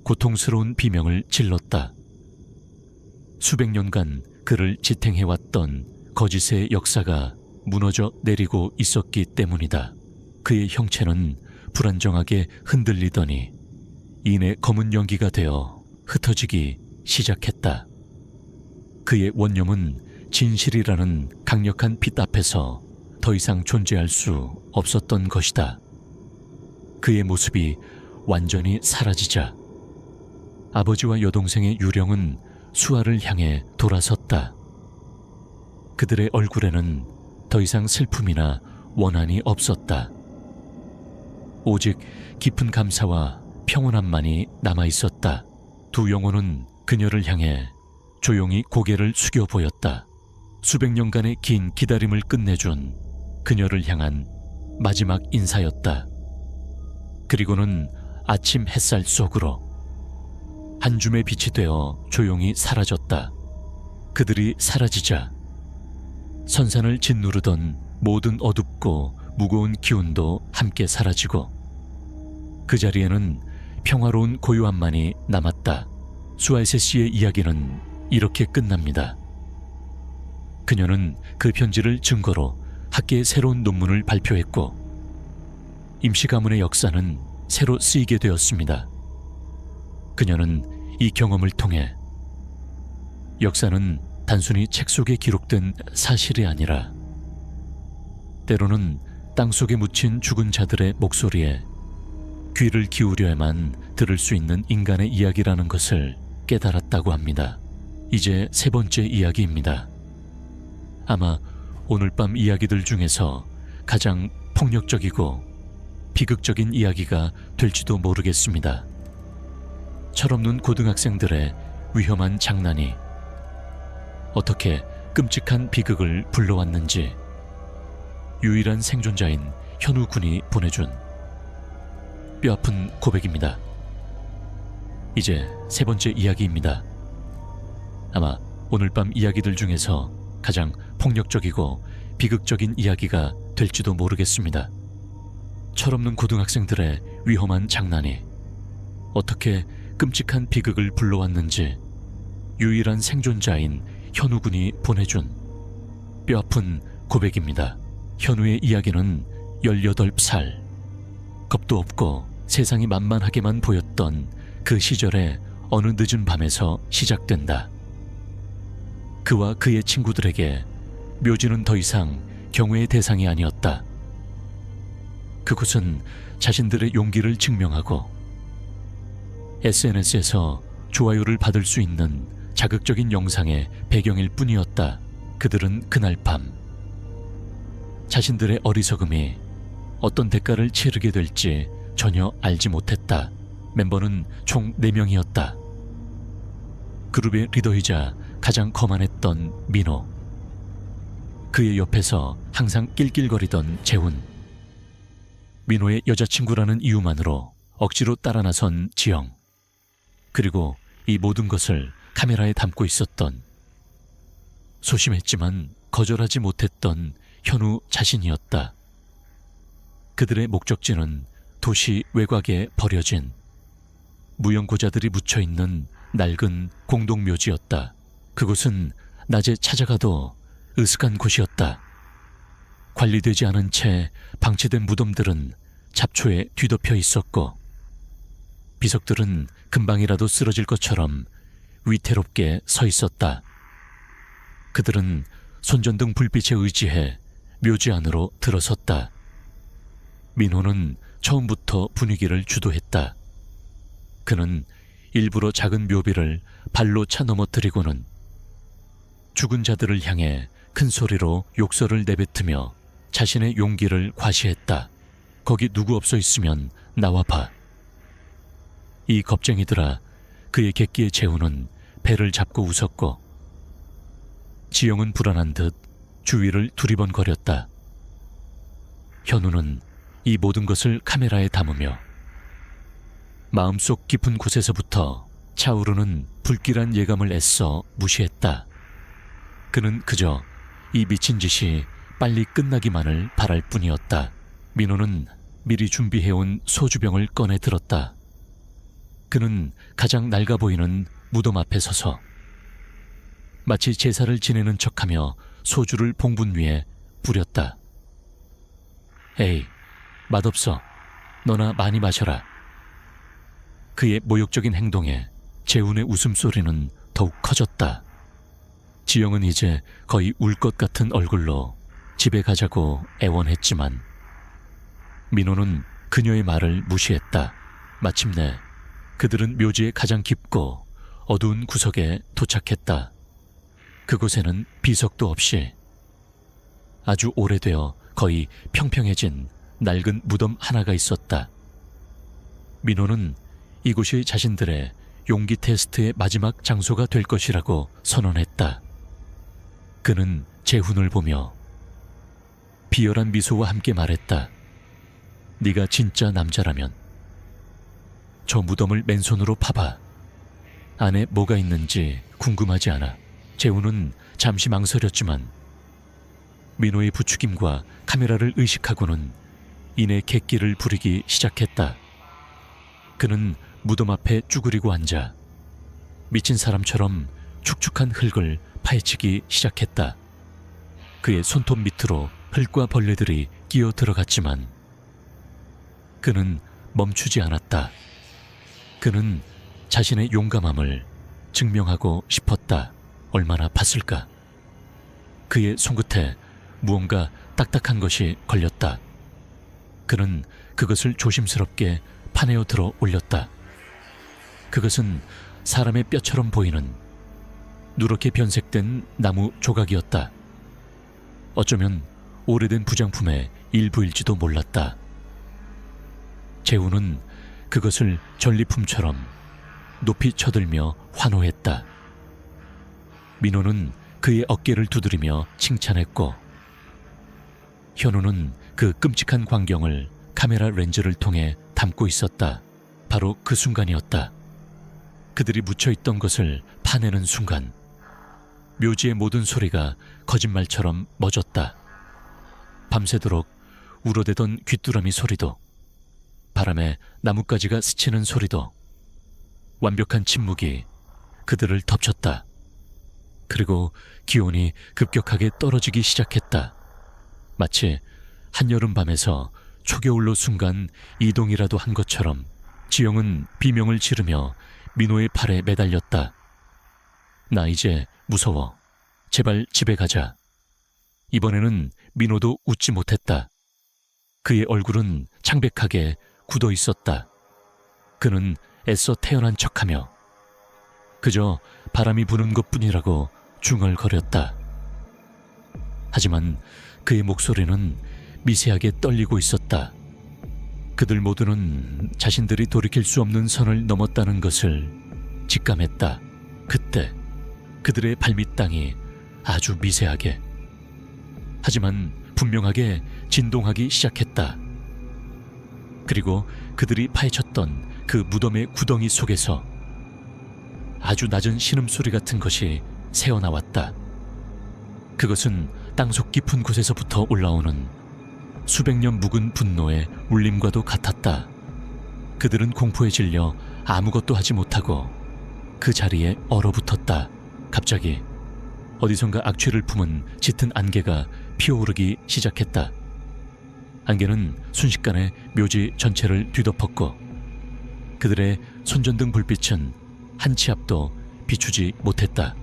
고통스러운 비명을 질렀다. 수백 년간 그를 지탱해왔던 거짓의 역사가 무너져 내리고 있었기 때문이다. 그의 형체는 불안정하게 흔들리더니 이내 검은 연기가 되어 흩어지기 시작했다. 그의 원념은 진실이라는 강력한 빛 앞에서 더 이상 존재할 수 없었던 것이다. 그의 모습이 완전히 사라지자 아버지와 여동생의 유령은 수아를 향해 돌아섰다. 그들의 얼굴에는 더 이상 슬픔이나 원한이 없었다. 오직 깊은 감사와 평온함만이 남아있었다. 두 영혼은 그녀를 향해 조용히 고개를 숙여 보였다. 수백 년간의 긴 기다림을 끝내준 그녀를 향한 마지막 인사였다. 그리고는 아침 햇살 속으로 한 줌의 빛이 되어 조용히 사라졌다. 그들이 사라지자 선산을 짓누르던 모든 어둡고 무거운 기운도 함께 사라지고 그 자리에는 평화로운 고요함만이 남았다. 수아이세 씨의 이야기는 이렇게 끝납니다. 그녀는 그 편지를 증거로 학계에 새로운 논문을 발표했고 임시가문의 역사는 새로 쓰이게 되었습니다. 그녀는 이 경험을 통해 역사는 단순히 책 속에 기록된 사실이 아니라 때로는 땅속에 묻힌 죽은 자들의 목소리에 귀를 기울여야만 들을 수 있는 인간의 이야기라는 것을 깨달았다고 합니다. 이제 세 번째 이야기입니다. 아마 오늘 밤 이야기들 중에서 가장 폭력적이고 비극적인 이야기가 될지도 모르겠습니다. 철없는 고등학생들의 위험한 장난이 어떻게 끔찍한 비극을 불러왔는지 유일한 생존자인 현우 군이 보내준 뼈아픈 고백입니다. 이제 세 번째 이야기입니다. 아마 오늘 밤 이야기들 중에서 가장 폭력적이고 비극적인 이야기가 될지도 모르겠습니다. 철없는 고등학생들의 위험한 장난이 어떻게 끔찍한 비극을 불러왔는지 유일한 생존자인 현우 군이 보내준 뼈아픈 고백입니다. 현우의 이야기는 18살, 겁도 없고 세상이 만만하게만 보였던 그 시절의 어느 늦은 밤에서 시작된다. 그와 그의 친구들에게 묘지는 더 이상 경외의 대상이 아니었다. 그곳은 자신들의 용기를 증명하고 SNS에서 좋아요를 받을 수 있는 자극적인 영상의 배경일 뿐이었다. 그들은 그날 밤 자신들의 어리석음이 어떤 대가를 치르게 될지 전혀 알지 못했다. 멤버는 총 4명이었다. 그룹의 리더이자 가장 거만했던 민호, 그의 옆에서 항상 낄낄거리던 재훈, 민호의 여자친구라는 이유만으로 억지로 따라 나선 지영, 그리고 이 모든 것을 카메라에 담고 있었던 소심했지만 거절하지 못했던 현우 자신이었다. 그들의 목적지는 도시 외곽에 버려진 무용고자들이 묻혀있는 낡은 공동묘지였다. 그곳은 낮에 찾아가도 으슥한 곳이었다. 관리되지 않은 채 방치된 무덤들은 잡초에 뒤덮여 있었고 비석들은 금방이라도 쓰러질 것처럼 위태롭게 서 있었다. 그들은 손전등 불빛에 의지해 묘지 안으로 들어섰다. 민호는 처음부터 분위기를 주도했다. 그는 일부러 작은 묘비를 발로 차 넘어뜨리고는 죽은 자들을 향해 큰 소리로 욕설을 내뱉으며 자신의 용기를 과시했다. 거기 누구 없어 있으면 나와봐. 이 겁쟁이들아, 그의 객기에 재우는 배를 잡고 웃었고, 지영은 불안한 듯 주위를 두리번거렸다. 현우는 이 모든 것을 카메라에 담으며 마음속 깊은 곳에서부터 차오르는 불길한 예감을 애써 무시했다. 그는 그저 이 미친 짓이 빨리 끝나기만을 바랄 뿐이었다. 민호는 미리 준비해온 소주병을 꺼내 들었다. 그는 가장 낡아 보이는 무덤 앞에 서서 마치 제사를 지내는 척하며 소주를 봉분 위에 뿌렸다. 에이, 맛없어. 너나 많이 마셔라. 그의 모욕적인 행동에 재훈의 웃음소리는 더욱 커졌다. 지영은 이제 거의 울 것 같은 얼굴로 집에 가자고 애원했지만 민호는 그녀의 말을 무시했다. 마침내 그들은 묘지의 가장 깊고 어두운 구석에 도착했다. 그곳에는 비석도 없이 아주 오래되어 거의 평평해진 낡은 무덤 하나가 있었다. 민호는 이곳이 자신들의 용기 테스트의 마지막 장소가 될 것이라고 선언했다. 그는 재훈을 보며 비열한 미소와 함께 말했다. 네가 진짜 남자라면 저 무덤을 맨손으로 파봐. 안에 뭐가 있는지 궁금하지 않아. 재훈은 잠시 망설였지만 민호의 부추김과 카메라를 의식하고는 이내 객기를 부리기 시작했다. 그는 무덤 앞에 쭈그리고 앉아 미친 사람처럼 축축한 흙을 파헤치기 시작했다. 그의 손톱 밑으로 흙과 벌레들이 끼어 들어갔지만 그는 멈추지 않았다. 그는 자신의 용감함을 증명하고 싶었다. 얼마나 봤을까? 그의 손끝에 무언가 딱딱한 것이 걸렸다. 그는 그것을 조심스럽게 파내어 들어 올렸다. 그것은 사람의 뼈처럼 보이는 누렇게 변색된 나무 조각이었다. 어쩌면 오래된 부장품의 일부일지도 몰랐다. 재훈은 그것을 전리품처럼 높이 쳐들며 환호했다. 민호는 그의 어깨를 두드리며 칭찬했고 현우는 그 끔찍한 광경을 카메라 렌즈를 통해 담고 있었다. 바로 그 순간이었다. 그들이 묻혀있던 것을 파내는 순간 묘지의 모든 소리가 거짓말처럼 멎었다. 밤새도록 울어대던 귀뚜라미 소리도, 바람에 나뭇가지가 스치는 소리도, 완벽한 침묵이 그들을 덮쳤다. 그리고 기온이 급격하게 떨어지기 시작했다. 마치 한여름 밤에서 초겨울로 순간 이동이라도 한 것처럼 지영은 비명을 지르며 민호의 팔에 매달렸다. 나 이제 무서워. 제발 집에 가자. 이번에는 민호도 웃지 못했다. 그의 얼굴은 창백하게 굳어 있었다. 그는 애써 태어난 척하며 그저 바람이 부는 것뿐이라고 중얼거렸다. 하지만 그의 목소리는 미세하게 떨리고 있었다. 그들 모두는 자신들이 돌이킬 수 없는 선을 넘었다는 것을 직감했다. 그때 그들의 발밑 땅이 아주 미세하게, 하지만 분명하게 진동하기 시작했다. 그리고 그들이 파헤쳤던 그 무덤의 구덩이 속에서 아주 낮은 신음소리 같은 것이 새어나왔다. 그것은 땅속 깊은 곳에서부터 올라오는 수백 년 묵은 분노의 울림과도 같았다. 그들은 공포에 질려 아무것도 하지 못하고 그 자리에 얼어붙었다. 갑자기 어디선가 악취를 품은 짙은 안개가 피어오르기 시작했다. 안개는 순식간에 묘지 전체를 뒤덮었고 그들의 손전등 불빛은 한 치 앞도 비추지 못했다.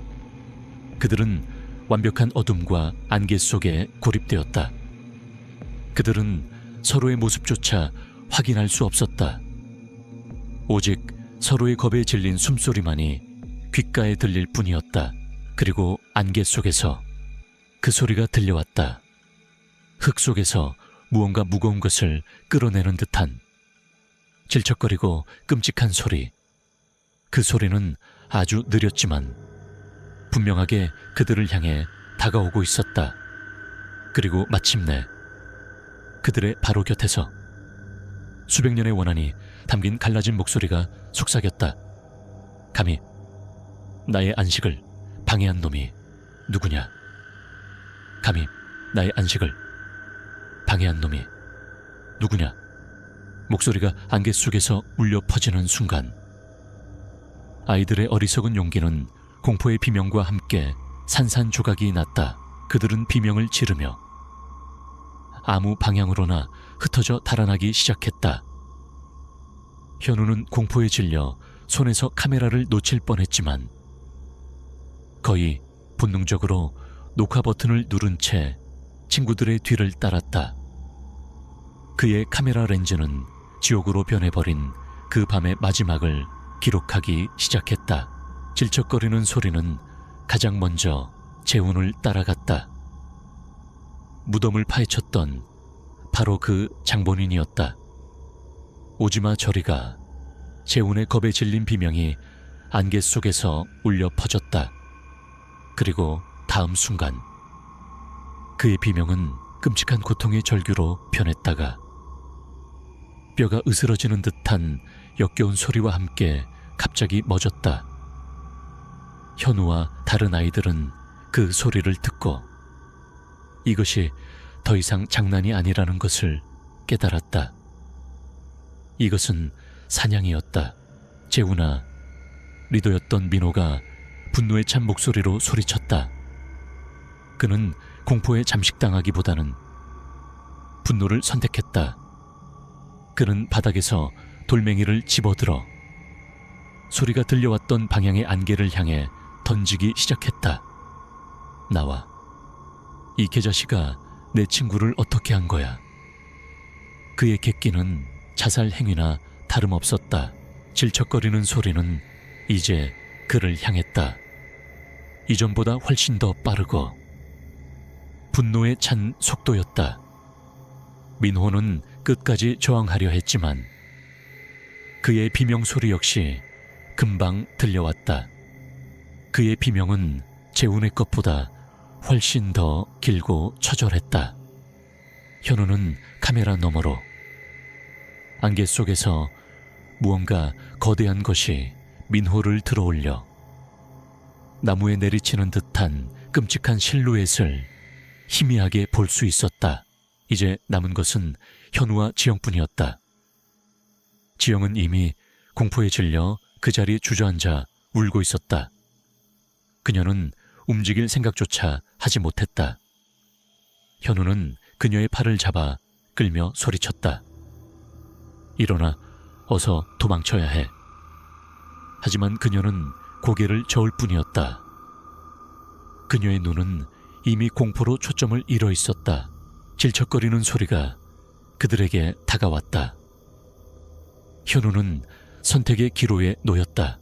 그들은 완벽한 어둠과 안개 속에 고립되었다. 그들은 서로의 모습조차 확인할 수 없었다. 오직 서로의 겁에 질린 숨소리만이 귓가에 들릴 뿐이었다. 그리고 안개 속에서 그 소리가 들려왔다. 흙 속에서 무언가 무거운 것을 끌어내는 듯한 질척거리고 끔찍한 소리. 그 소리는 아주 느렸지만 분명하게 그들을 향해 다가오고 있었다. 그리고 마침내 그들의 바로 곁에서 수백 년의 원한이 담긴 갈라진 목소리가 속삭였다. 감히 나의 안식을 방해한 놈이 누구냐? 감히 나의 안식을 방해한 놈이 누구냐? 목소리가 안개 속에서 울려 퍼지는 순간 아이들의 어리석은 용기는 공포의 비명과 함께 산산조각이 났다. 그들은 비명을 지르며 아무 방향으로나 흩어져 달아나기 시작했다. 현우는 공포에 질려 손에서 카메라를 놓칠 뻔했지만 거의 본능적으로 녹화 버튼을 누른 채 친구들의 뒤를 따랐다. 그의 카메라 렌즈는 지옥으로 변해버린 그 밤의 마지막을 기록하기 시작했다. 질척거리는 소리는 가장 먼저 재훈을 따라갔다. 무덤을 파헤쳤던 바로 그 장본인이었다. 오지마 저리가. 재훈의 겁에 질린 비명이 안개 속에서 울려 퍼졌다. 그리고 다음 순간 그의 비명은 끔찍한 고통의 절규로 변했다가 뼈가 으스러지는 듯한 역겨운 소리와 함께 갑자기 멎었다. 현우와 다른 아이들은 그 소리를 듣고 이것이 더 이상 장난이 아니라는 것을 깨달았다. 이것은 사냥이었다. 재훈아, 리더였던 민호가 분노에 찬 목소리로 소리쳤다. 그는 공포에 잠식당하기보다는 분노를 선택했다. 그는 바닥에서 돌멩이를 집어들어 소리가 들려왔던 방향의 안개를 향해 던지기 시작했다. 나와. 이 개자식아 내 친구를 어떻게 한 거야? 그의 객기는 자살 행위나 다름없었다. 질척거리는 소리는 이제 그를 향했다. 이전보다 훨씬 더 빠르고 분노에 찬 속도였다. 민호는 끝까지 저항하려 했지만 그의 비명소리 역시 금방 들려왔다. 그의 비명은 재훈의 것보다 훨씬 더 길고 처절했다. 현우는 카메라 너머로 안개 속에서 무언가 거대한 것이 민호를 들어올려 나무에 내리치는 듯한 끔찍한 실루엣을 희미하게 볼 수 있었다. 이제 남은 것은 현우와 지영뿐이었다. 지영은 이미 공포에 질려 그 자리에 주저앉아 울고 있었다. 그녀는 움직일 생각조차 하지 못했다. 현우는 그녀의 팔을 잡아 끌며 소리쳤다. 일어나, 어서 도망쳐야 해. 하지만 그녀는 고개를 저을 뿐이었다. 그녀의 눈은 이미 공포로 초점을 잃어 있었다. 질척거리는 소리가 그들에게 다가왔다. 현우는 선택의 기로에 놓였다.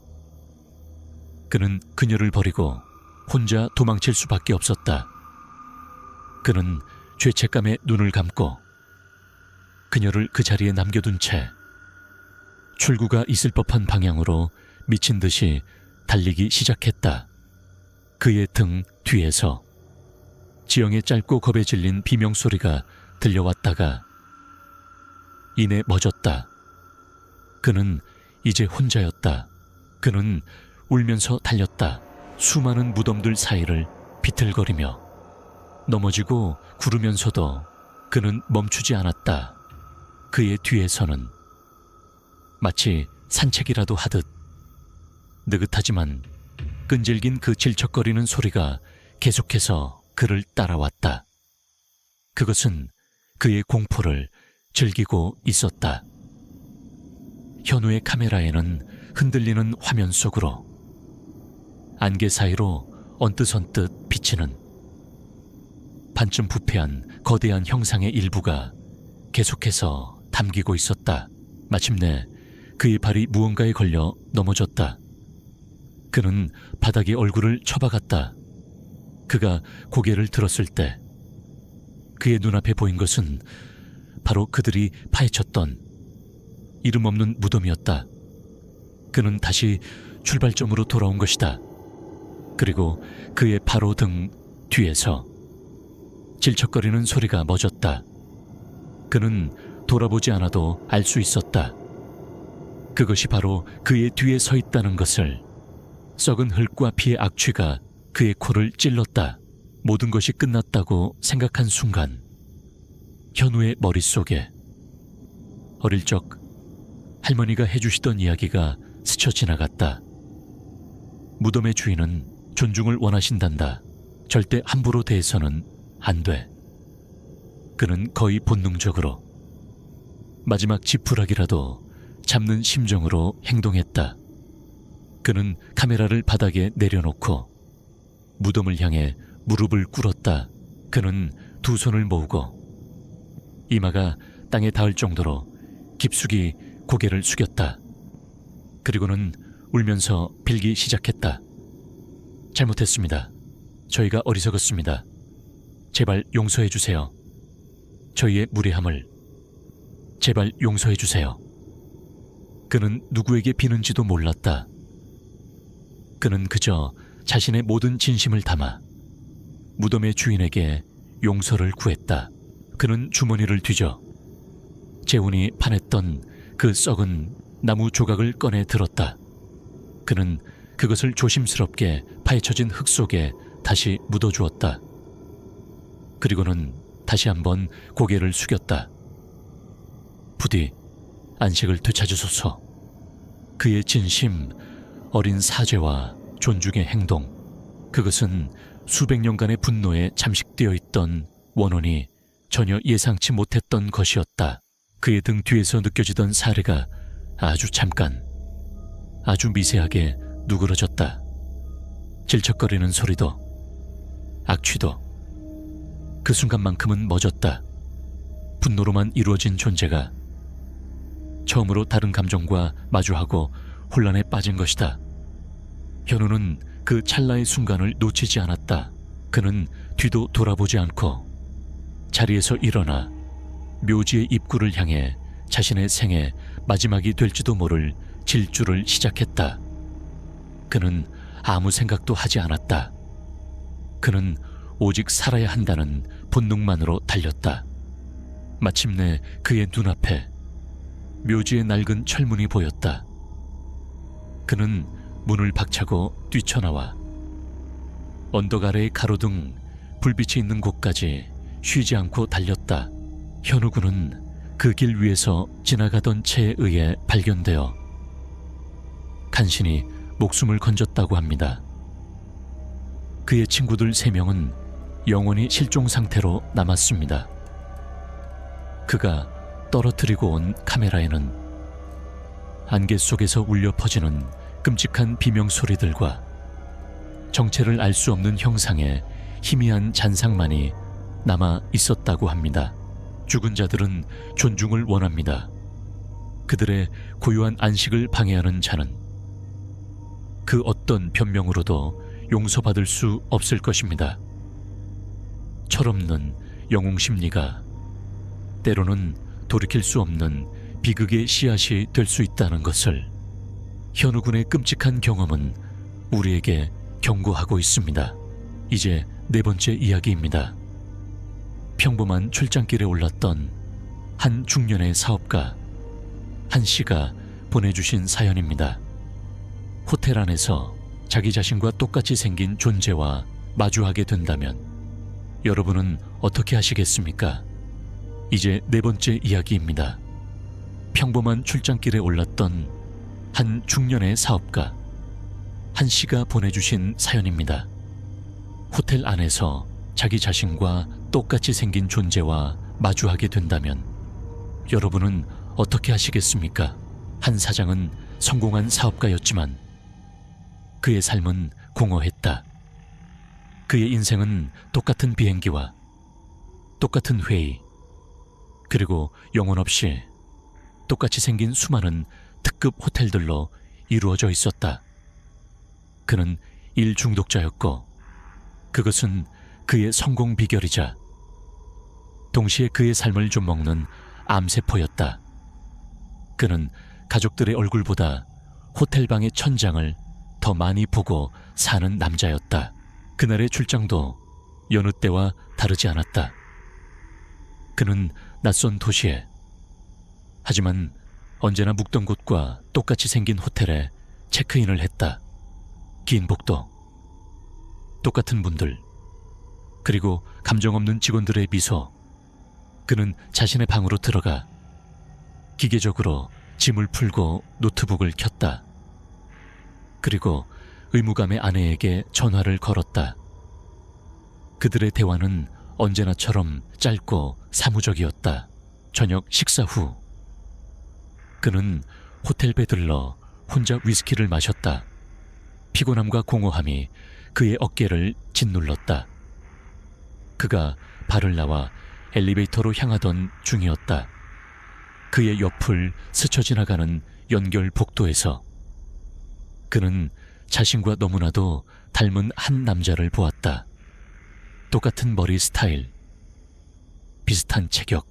그는 그녀를 버리고 혼자 도망칠 수밖에 없었다. 그는 죄책감에 눈을 감고 그녀를 그 자리에 남겨둔 채 출구가 있을 법한 방향으로 미친 듯이 달리기 시작했다. 그의 등 뒤에서 지영의 짧고 겁에 질린 비명소리가 들려왔다가 이내 멎었다. 그는 이제 혼자였다. 그는 울면서 달렸다. 수많은 무덤들 사이를 비틀거리며 넘어지고 구르면서도 그는 멈추지 않았다. 그의 뒤에서는 마치 산책이라도 하듯 느긋하지만 끈질긴 그 질척거리는 소리가 계속해서 그를 따라왔다. 그것은 그의 공포를 즐기고 있었다. 현우의 카메라에는 흔들리는 화면 속으로 안개 사이로 언뜻언뜻 비치는 반쯤 부패한 거대한 형상의 일부가 계속해서 담기고 있었다. 마침내 그의 발이 무언가에 걸려 넘어졌다. 그는 바닥에 얼굴을 처박았다. 그가 고개를 들었을 때 그의 눈앞에 보인 것은 바로 그들이 파헤쳤던 이름 없는 무덤이었다. 그는 다시 출발점으로 돌아온 것이다. 그리고 그의 바로 등 뒤에서 질척거리는 소리가 멎었다. 그는 돌아보지 않아도 알 수 있었다. 그것이 바로 그의 뒤에 서 있다는 것을. 썩은 흙과 피의 악취가 그의 코를 찔렀다. 모든 것이 끝났다고 생각한 순간 현우의 머릿속에 어릴 적 할머니가 해주시던 이야기가 스쳐 지나갔다. 무덤의 주인은 존중을 원하신단다. 절대 함부로 대해서는 안 돼. 그는 거의 본능적으로 마지막 지푸라기라도 잡는 심정으로 행동했다. 그는 카메라를 바닥에 내려놓고 무덤을 향해 무릎을 꿇었다. 그는 두 손을 모으고 이마가 땅에 닿을 정도로 깊숙이 고개를 숙였다. 그리고는 울면서 빌기 시작했다. 잘못했습니다. 저희가 어리석었습니다. 제발 용서해 주세요. 저희의 무례함을 제발 용서해 주세요. 그는 누구에게 비는지도 몰랐다. 그는 그저 자신의 모든 진심을 담아 무덤의 주인에게 용서를 구했다. 그는 주머니를 뒤져 재훈이 파냈던 그 썩은 나무 조각을 꺼내 들었다. 그는 그것을 조심스럽게 파헤쳐진 흙 속에 다시 묻어주었다. 그리고는 다시 한번 고개를 숙였다. 부디 안식을 되찾으소서. 그의 진심, 어린 사죄와 존중의 행동, 그것은 수백 년간의 분노에 잠식되어 있던 원혼이 전혀 예상치 못했던 것이었다. 그의 등 뒤에서 느껴지던 사례가 아주 잠깐, 아주 미세하게 누그러졌다. 질척거리는 소리도, 악취도 그 순간만큼은 멎었다. 분노로만 이루어진 존재가 처음으로 다른 감정과 마주하고 혼란에 빠진 것이다. 현우는 그 찰나의 순간을 놓치지 않았다. 그는 뒤도 돌아보지 않고 자리에서 일어나 묘지의 입구를 향해 자신의 생애 마지막이 될지도 모를 질주를 시작했다. 그는 아무 생각도 하지 않았다. 그는 오직 살아야 한다는 본능만으로 달렸다. 마침내 그의 눈앞에 묘지의 낡은 철문이 보였다. 그는 문을 박차고 뛰쳐나와 언덕 아래의 가로등 불빛이 있는 곳까지 쉬지 않고 달렸다. 현우 군은 그 길 위에서 지나가던 채에 의해 발견되어 간신히 목숨을 건졌다고 합니다. 그의 친구들 3명은 영원히 실종 상태로 남았습니다. 그가 떨어뜨리고 온 카메라에는 안개 속에서 울려 퍼지는 끔찍한 비명 소리들과 정체를 알 수 없는 형상의 희미한 잔상만이 남아 있었다고 합니다. 죽은 자들은 존중을 원합니다. 그들의 고요한 안식을 방해하는 자는 그 어떤 변명으로도 용서받을 수 없을 것입니다. 철없는 영웅 심리가 때로는 돌이킬 수 없는 비극의 씨앗이 될 수 있다는 것을 현우 군의 끔찍한 경험은 우리에게 경고하고 있습니다. 이제 4번째 이야기입니다. 평범한 출장길에 올랐던 한 중년의 사업가 한 씨가 보내주신 사연입니다. 호텔 안에서 자기 자신과 똑같이 생긴 존재와 마주하게 된다면 여러분은 어떻게 하시겠습니까? 이제 4번째 이야기입니다. 평범한 출장길에 올랐던 한 중년의 사업가 한 씨가 보내주신 사연입니다. 호텔 안에서 자기 자신과 똑같이 생긴 존재와 마주하게 된다면 여러분은 어떻게 하시겠습니까? 한 사장은 성공한 사업가였지만 그의 삶은 공허했다. 그의 인생은 똑같은 비행기와 똑같은 회의, 그리고 영혼 없이 똑같이 생긴 수많은 특급 호텔들로 이루어져 있었다. 그는 일 중독자였고 그것은 그의 성공 비결이자 동시에 그의 삶을 좀 먹는 암세포였다. 그는 가족들의 얼굴보다 호텔방의 천장을 더 많이 보고 사는 남자였다. 그날의 출장도 여느 때와 다르지 않았다. 그는 낯선 도시에, 하지만 언제나 묵던 곳과 똑같이 생긴 호텔에 체크인을 했다. 긴 복도, 똑같은 분들, 그리고 감정 없는 직원들의 미소. 그는 자신의 방으로 들어가 기계적으로 짐을 풀고 노트북을 켰다. 그리고 의무감의 아내에게 전화를 걸었다. 그들의 대화는 언제나처럼 짧고 사무적이었다. 저녁 식사 후 그는 호텔 베들러 혼자 위스키를 마셨다. 피곤함과 공허함이 그의 어깨를 짓눌렀다. 그가 발을 나와 엘리베이터로 향하던 중이었다. 그의 옆을 스쳐 지나가는 연결 복도에서 그는 자신과 너무나도 닮은 한 남자를 보았다. 똑같은 머리 스타일, 비슷한 체격.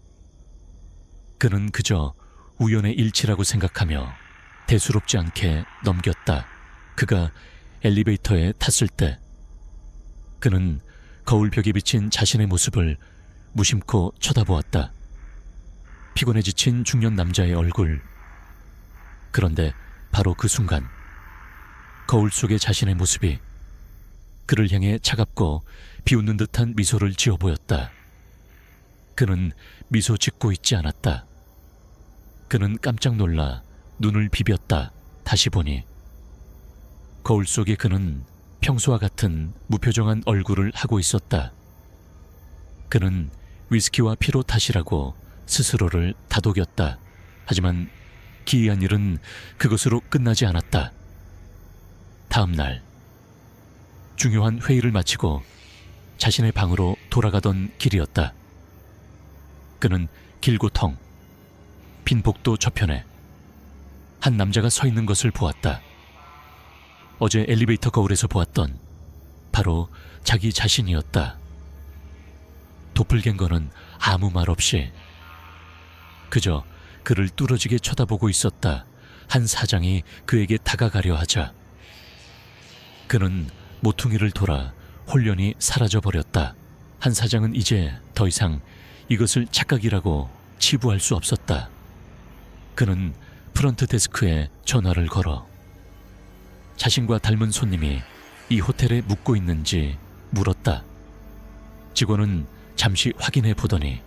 그는 그저 우연의 일치라고 생각하며 대수롭지 않게 넘겼다. 그가 엘리베이터에 탔을 때 그는 거울벽에 비친 자신의 모습을 무심코 쳐다보았다. 피곤해 지친 중년 남자의 얼굴. 그런데 바로 그 순간 거울 속의 자신의 모습이 그를 향해 차갑고 비웃는 듯한 미소를 지어 보였다. 그는 미소 짓고 있지 않았다. 그는 깜짝 놀라 눈을 비볐다. 다시 보니 거울 속에 그는 평소와 같은 무표정한 얼굴을 하고 있었다. 그는 위스키와 피로 탓이라고 스스로를 다독였다. 하지만 기이한 일은 그것으로 끝나지 않았다. 다음 날 중요한 회의를 마치고 자신의 방으로 돌아가던 길이었다. 그는 길고 텅 빈 복도 저편에 한 남자가 서 있는 것을 보았다. 어제 엘리베이터 거울에서 보았던 바로 자기 자신이었다. 도플갱어는 아무 말 없이 그저 그를 뚫어지게 쳐다보고 있었다. 한 사장이 그에게 다가가려 하자 그는 모퉁이를 돌아 홀연히 사라져버렸다. 한 사장은 이제 더 이상 이것을 착각이라고 치부할 수 없었다. 그는 프런트 데스크에 전화를 걸어 자신과 닮은 손님이 이 호텔에 묵고 있는지 물었다. 직원은 잠시 확인해 보더니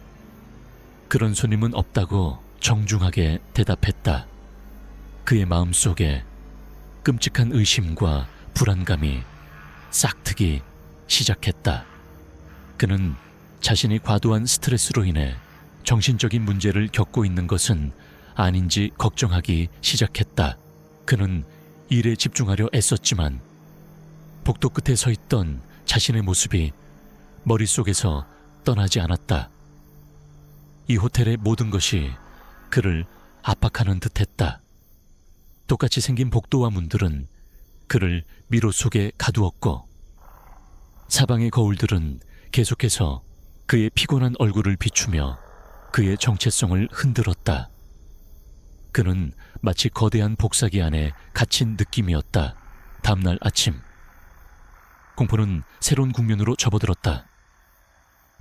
그런 손님은 없다고 정중하게 대답했다. 그의 마음속에 끔찍한 의심과 불안감이 싹트기 시작했다. 그는 자신이 과도한 스트레스로 인해 정신적인 문제를 겪고 있는 것은 아닌지 걱정하기 시작했다. 그는 일에 집중하려 애썼지만 복도 끝에 서 있던 자신의 모습이 머릿속에서 떠나지 않았다. 이 호텔의 모든 것이 그를 압박하는 듯했다. 똑같이 생긴 복도와 문들은 그를 미로 속에 가두었고 사방의 거울들은 계속해서 그의 피곤한 얼굴을 비추며 그의 정체성을 흔들었다. 그는 마치 거대한 복사기 안에 갇힌 느낌이었다. 다음날 아침 공포는 새로운 국면으로 접어들었다.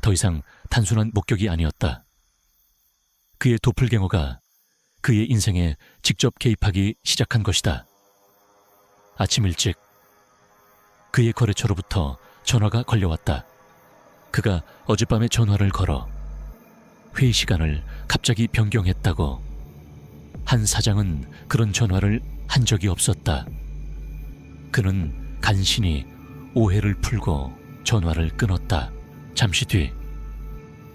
더 이상 단순한 목격이 아니었다. 그의 도플갱어가 그의 인생에 직접 개입하기 시작한 것이다. 아침 일찍 그의 거래처로부터 전화가 걸려왔다. 그가 어젯밤에 전화를 걸어 회의 시간을 갑자기 변경했다고. 한 사장은 그런 전화를 한 적이 없었다. 그는 간신히 오해를 풀고 전화를 끊었다. 잠시 뒤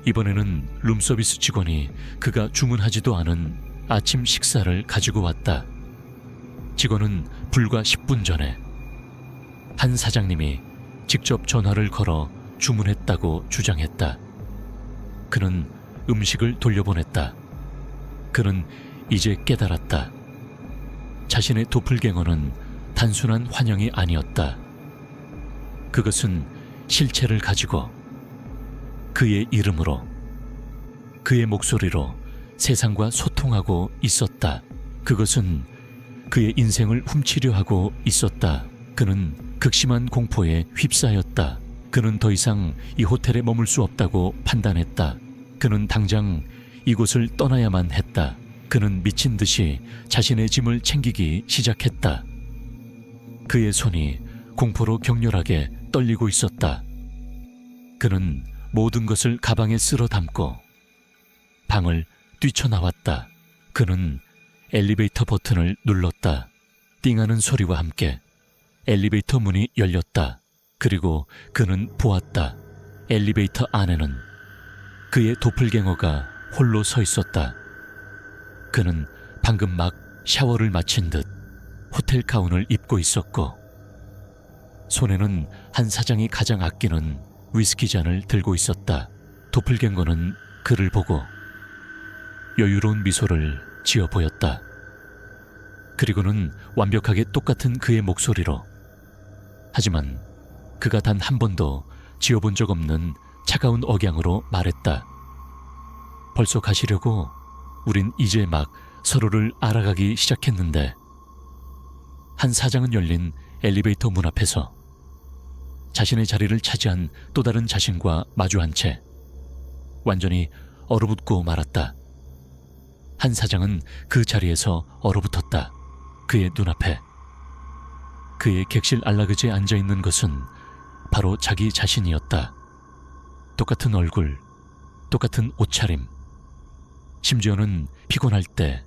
이번에는 룸서비스 직원이 그가 주문하지도 않은 아침 식사를 가지고 왔다. 직원은 불과 10분 전에 한 사장님이 직접 전화를 걸어 주문했다고 주장했다. 그는 음식을 돌려보냈다. 그는 이제 깨달았다. 자신의 도플갱어는 단순한 환영이 아니었다. 그것은 실체를 가지고 그의 이름으로, 그의 목소리로 세상과 소통하고 있었다. 그것은 그의 인생을 훔치려 하고 있었다. 그는 극심한 공포에 휩싸였다. 그는 더 이상 이 호텔에 머물 수 없다고 판단했다. 그는 당장 이곳을 떠나야만 했다. 그는 미친 듯이 자신의 짐을 챙기기 시작했다. 그의 손이 공포로 격렬하게 떨리고 있었다. 그는 모든 것을 가방에 쓸어 담고 방을 뛰쳐나왔다. 그는 엘리베이터 버튼을 눌렀다. 띵하는 소리와 함께 엘리베이터 문이 열렸다. 그리고 그는 보았다. 엘리베이터 안에는 그의 도플갱어가 홀로 서 있었다. 그는 방금 막 샤워를 마친 듯 호텔 가운을 입고 있었고, 손에는 한 사장이 가장 아끼는 위스키 잔을 들고 있었다. 도플갱어는 그를 보고 여유로운 미소를 지어 보였다. 그리고는 완벽하게 똑같은 그의 목소리로, 하지만 그가 단 한 번도 지어본 적 없는 차가운 억양으로 말했다. 벌써 가시려고? 우린 이제 막 서로를 알아가기 시작했는데. 한 사장은 열린 엘리베이터 문 앞에서 자신의 자리를 차지한 또 다른 자신과 마주한 채 완전히 얼어붙고 말았다. 한 사장은 그 자리에서 얼어붙었다. 그의 눈앞에 그의 객실 안락의자에 앉아있는 것은 바로 자기 자신이었다. 똑같은 얼굴, 똑같은 옷차림, 심지어는 피곤할 때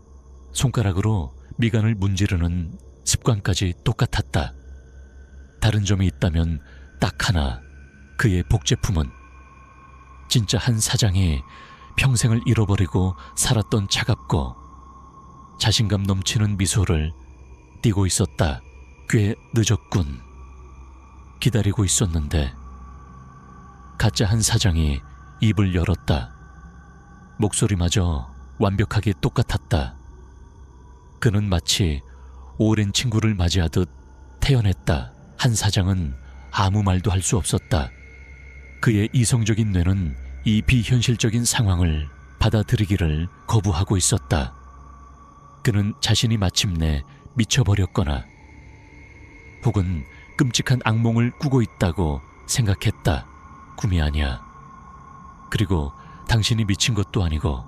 손가락으로 미간을 문지르는 습관까지 똑같았다. 다른 점이 있다면 딱 하나, 그의 복제품은 진짜 한 사장이 평생을 잃어버리고 살았던 차갑고 자신감 넘치는 미소를 띠고 있었다. 꽤 늦었군. 기다리고 있었는데. 가짜 한 사장이 입을 열었다. 목소리마저 완벽하게 똑같았다. 그는 마치 오랜 친구를 맞이하듯 태연했다. 한 사장은 아무 말도 할 수 없었다. 그의 이성적인 뇌는 이 비현실적인 상황을 받아들이기를 거부하고 있었다. 그는 자신이 마침내 미쳐버렸거나 혹은 끔찍한 악몽을 꾸고 있다고 생각했다. 꿈이 아니야. 그리고 당신이 미친 것도 아니고.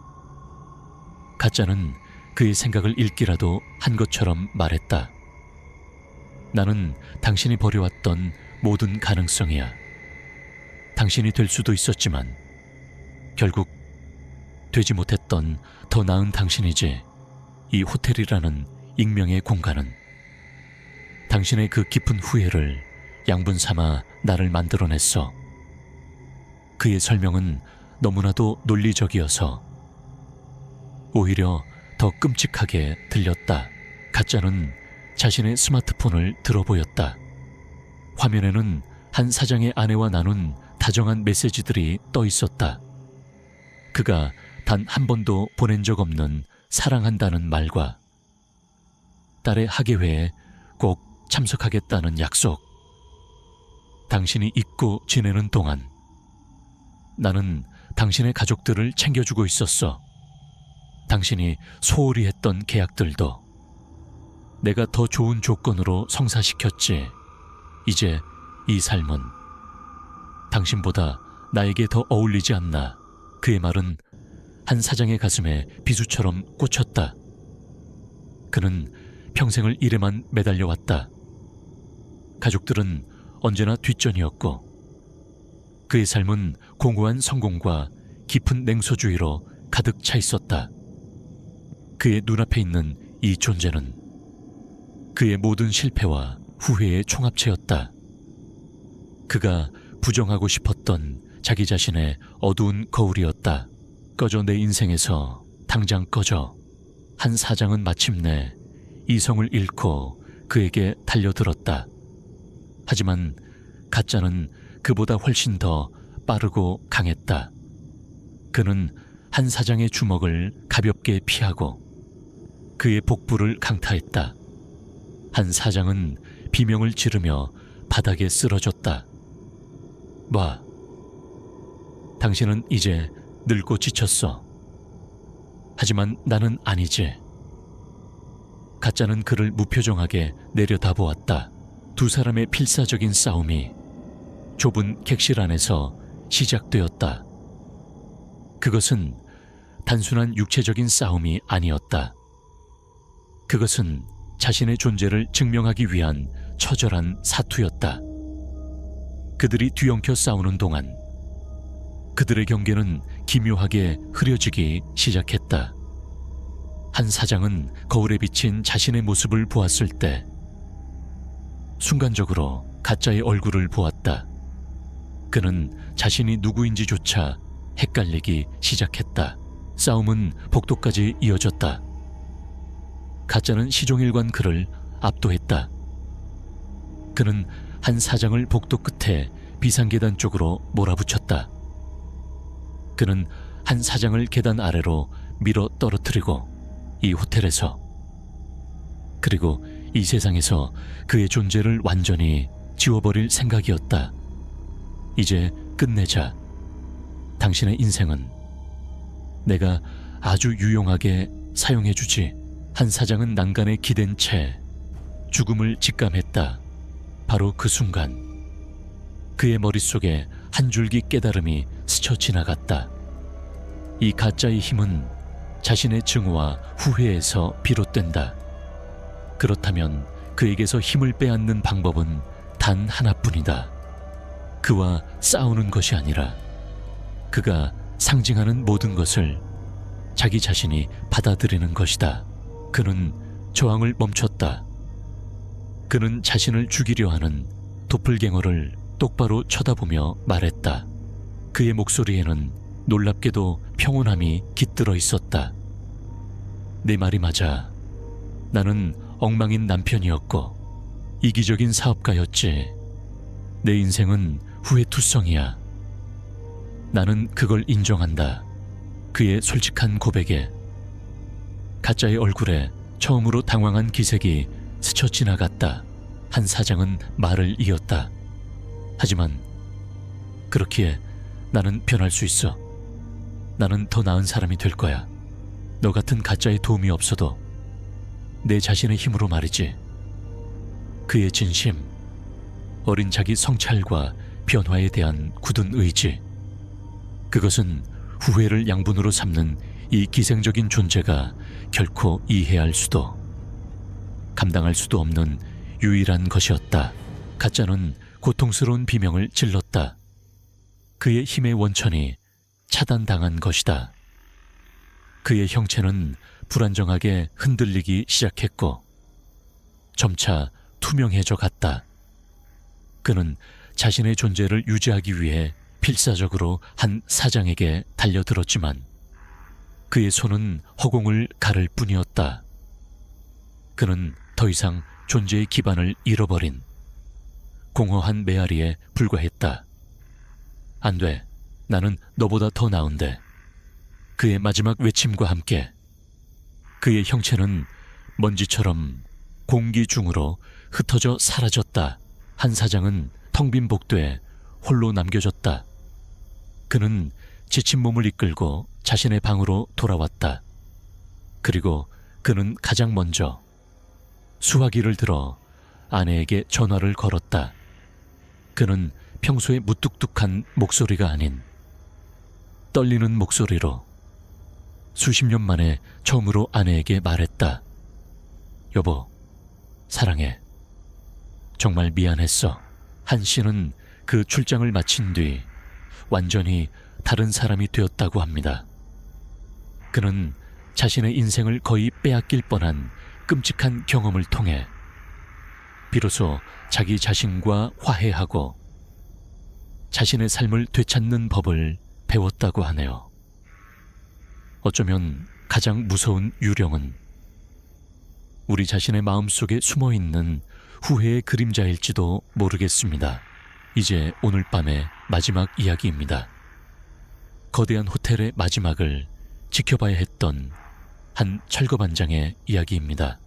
가짜는 그의 생각을 읽기라도 한 것처럼 말했다. 나는 당신이 버려왔던 모든 가능성이야. 당신이 될 수도 있었지만 결국 되지 못했던 더 나은 당신이지. 이 호텔이라는 익명의 공간은 당신의 그 깊은 후회를 양분 삼아 나를 만들어냈어. 그의 설명은 너무나도 논리적이어서 오히려 더 끔찍하게 들렸다. 가짜는 자신의 스마트폰을 들어보였다. 화면에는 한 사장의 아내와 나눈 다정한 메시지들이 떠 있었다. 그가 단 한 번도 보낸 적 없는 사랑한다는 말과 딸의 학예회에 꼭 참석하겠다는 약속. 당신이 잊고 지내는 동안 나는 당신의 가족들을 챙겨주고 있었어. 당신이 소홀히 했던 계약들도 내가 더 좋은 조건으로 성사시켰지. 이제 이 삶은 당신보다 나에게 더 어울리지 않나. 그의 말은 한 사장의 가슴에 비수처럼 꽂혔다. 그는 평생을 일에만 매달려왔다. 가족들은 언제나 뒷전이었고 그의 삶은 공고한 성공과 깊은 냉소주의로 가득 차 있었다. 그의 눈앞에 있는 이 존재는 그의 모든 실패와 후회의 총합체였다. 그가 부정하고 싶었던 자기 자신의 어두운 거울이었다. 꺼져 내 인생에서, 당장 꺼져. 한 사장은 마침내 이성을 잃고 그에게 달려들었다. 하지만 가짜는 그보다 훨씬 더 빠르고 강했다. 그는 한 사장의 주먹을 가볍게 피하고 그의 복부를 강타했다. 한 사장은 비명을 지르며 바닥에 쓰러졌다. 봐. 당신은 이제 늙고 지쳤어. 하지만 나는 아니지. 가짜는 그를 무표정하게 내려다보았다. 두 사람의 필사적인 싸움이 좁은 객실 안에서 시작되었다. 그것은 단순한 육체적인 싸움이 아니었다. 그것은 자신의 존재를 증명하기 위한 처절한 사투였다. 그들이 뒤엉켜 싸우는 동안 그들의 경계는 기묘하게 흐려지기 시작했다. 한 사장은 거울에 비친 자신의 모습을 보았을 때 순간적으로 가짜의 얼굴을 보았다. 그는 자신이 누구인지조차 헷갈리기 시작했다. 싸움은 복도까지 이어졌다. 가짜는 시종일관 그를 압도했다. 그는 한 사장을 복도 끝에 비상계단 쪽으로 몰아붙였다. 그는 한 사장을 계단 아래로 밀어 떨어뜨리고 이 호텔에서, 그리고 이 세상에서 그의 존재를 완전히 지워버릴 생각이었다. 이제 끝내자. 당신의 인생은 내가 아주 유용하게 사용해주지. 한 사장은 난간에 기댄 채 죽음을 직감했다. 바로 그 순간 그의 머릿속에 한 줄기 깨달음이 스쳐 지나갔다. 이 가짜의 힘은 자신의 증오와 후회에서 비롯된다. 그렇다면 그에게서 힘을 빼앗는 방법은 단 하나뿐이다. 그와 싸우는 것이 아니라 그가 상징하는 모든 것을 자기 자신이 받아들이는 것이다. 그는 저항을 멈췄다. 그는 자신을 죽이려 하는 도플갱어를 똑바로 쳐다보며 말했다. 그의 목소리에는 놀랍게도 평온함이 깃들어 있었다. 내 말이 맞아. 나는 엉망인 남편이었고 이기적인 사업가였지. 내 인생은 후회투성이야. 나는 그걸 인정한다. 그의 솔직한 고백에 가짜의 얼굴에 처음으로 당황한 기색이 스쳐 지나갔다. 한 사장은 말을 이었다. 하지만 그렇기에 나는 변할 수 있어. 나는 더 나은 사람이 될 거야. 너 같은 가짜의 도움이 없어도 내 자신의 힘으로 말이지. 그의 진심, 어린 자기 성찰과 변화에 대한 굳은 의지, 그것은 후회를 양분으로 삼는 이 기생적인 존재가 결코 이해할 수도 감당할 수도 없는 유일한 것이었다. 가짜는 고통스러운 비명을 질렀다. 그의 힘의 원천이 차단당한 것이다. 그의 형체는 불안정하게 흔들리기 시작했고 점차 투명해져 갔다. 그는 자신의 존재를 유지하기 위해 필사적으로 한 사장에게 달려들었지만 그의 손은 허공을 가를 뿐이었다. 그는 더 이상 존재의 기반을 잃어버린 공허한 메아리에 불과했다. 안 돼. 나는 너보다 더 나은데. 그의 마지막 외침과 함께 그의 형체는 먼지처럼 공기 중으로 흩어져 사라졌다. 한 사장은 텅 빈 복도에 홀로 남겨졌다. 그는 지친 몸을 이끌고 자신의 방으로 돌아왔다. 그리고 그는 가장 먼저 수화기를 들어 아내에게 전화를 걸었다. 그는 평소에 무뚝뚝한 목소리가 아닌 떨리는 목소리로 수십 년 만에 처음으로 아내에게 말했다. 여보, 사랑해. 정말 미안했어. 한 씨는 그 출장을 마친 뒤 완전히 다른 사람이 되었다고 합니다. 그는 자신의 인생을 거의 빼앗길 뻔한 끔찍한 경험을 통해 비로소 자기 자신과 화해하고 자신의 삶을 되찾는 법을 배웠다고 하네요. 어쩌면 가장 무서운 유령은 우리 자신의 마음속에 숨어있는 후회의 그림자일지도 모르겠습니다. 이제 오늘 밤의 마지막 이야기입니다. 거대한 호텔의 마지막을 지켜봐야 했던 한 철거반장의 이야기입니다.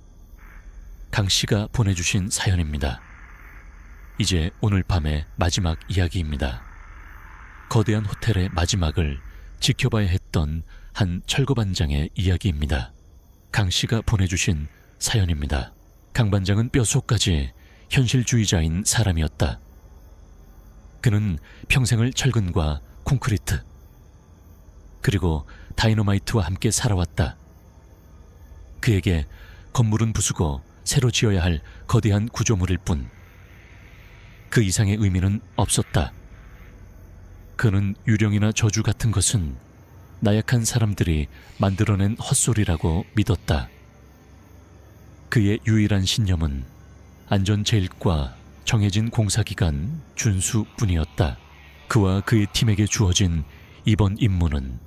강 씨가 보내주신 사연입니다. 이제 오늘 밤의 마지막 이야기입니다. 거대한 호텔의 마지막을 지켜봐야 했던 한 철거반장의 이야기입니다. 강 씨가 보내주신 사연입니다. 강 반장은 뼛속까지 현실주의자인 사람이었다. 그는 평생을 철근과 콘크리트 그리고 다이너마이트와 함께 살아왔다. 그에게 건물은 부수고 새로 지어야 할 거대한 구조물일 뿐 그 이상의 의미는 없었다. 그는 유령이나 저주 같은 것은 나약한 사람들이 만들어낸 헛소리라고 믿었다. 그의 유일한 신념은 안전제일과 정해진 공사기간 준수뿐이었다. 그와 그의 팀에게 주어진 이번 임무는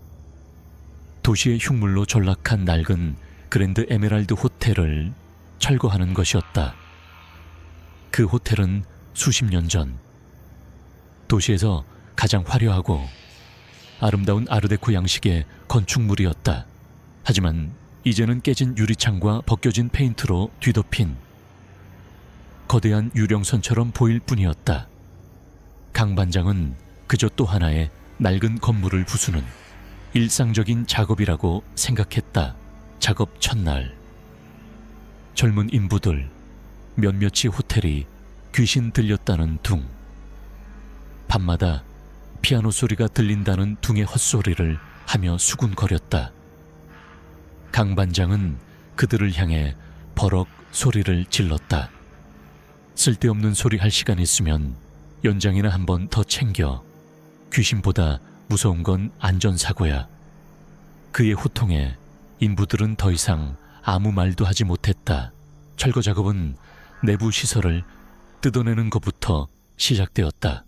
도시의 흉물로 전락한 낡은 그랜드 에메랄드 호텔을 철거하는 것이었다. 그 호텔은 수십 년 전 도시에서 가장 화려하고 아름다운 아르데코 양식의 건축물이었다. 하지만 이제는 깨진 유리창과 벗겨진 페인트로 뒤덮인 거대한 유령선처럼 보일 뿐이었다. 강 반장은 그저 또 하나의 낡은 건물을 부수는 일상적인 작업이라고 생각했다. 작업 첫날, 젊은 인부들 몇몇이 호텔이 귀신 들렸다는 둥, 밤마다 피아노 소리가 들린다는 둥의 헛소리를 하며 수군거렸다. 강 반장은 그들을 향해 버럭 소리를 질렀다. 쓸데없는 소리 할 시간 있으면 연장이나 한 번 더 챙겨. 귀신보다 무서운 건 안전사고야. 그의 호통에 인부들은 더 이상 아무 말도 하지 못했다. 철거 작업은 내부 시설을 뜯어내는 것부터 시작되었다.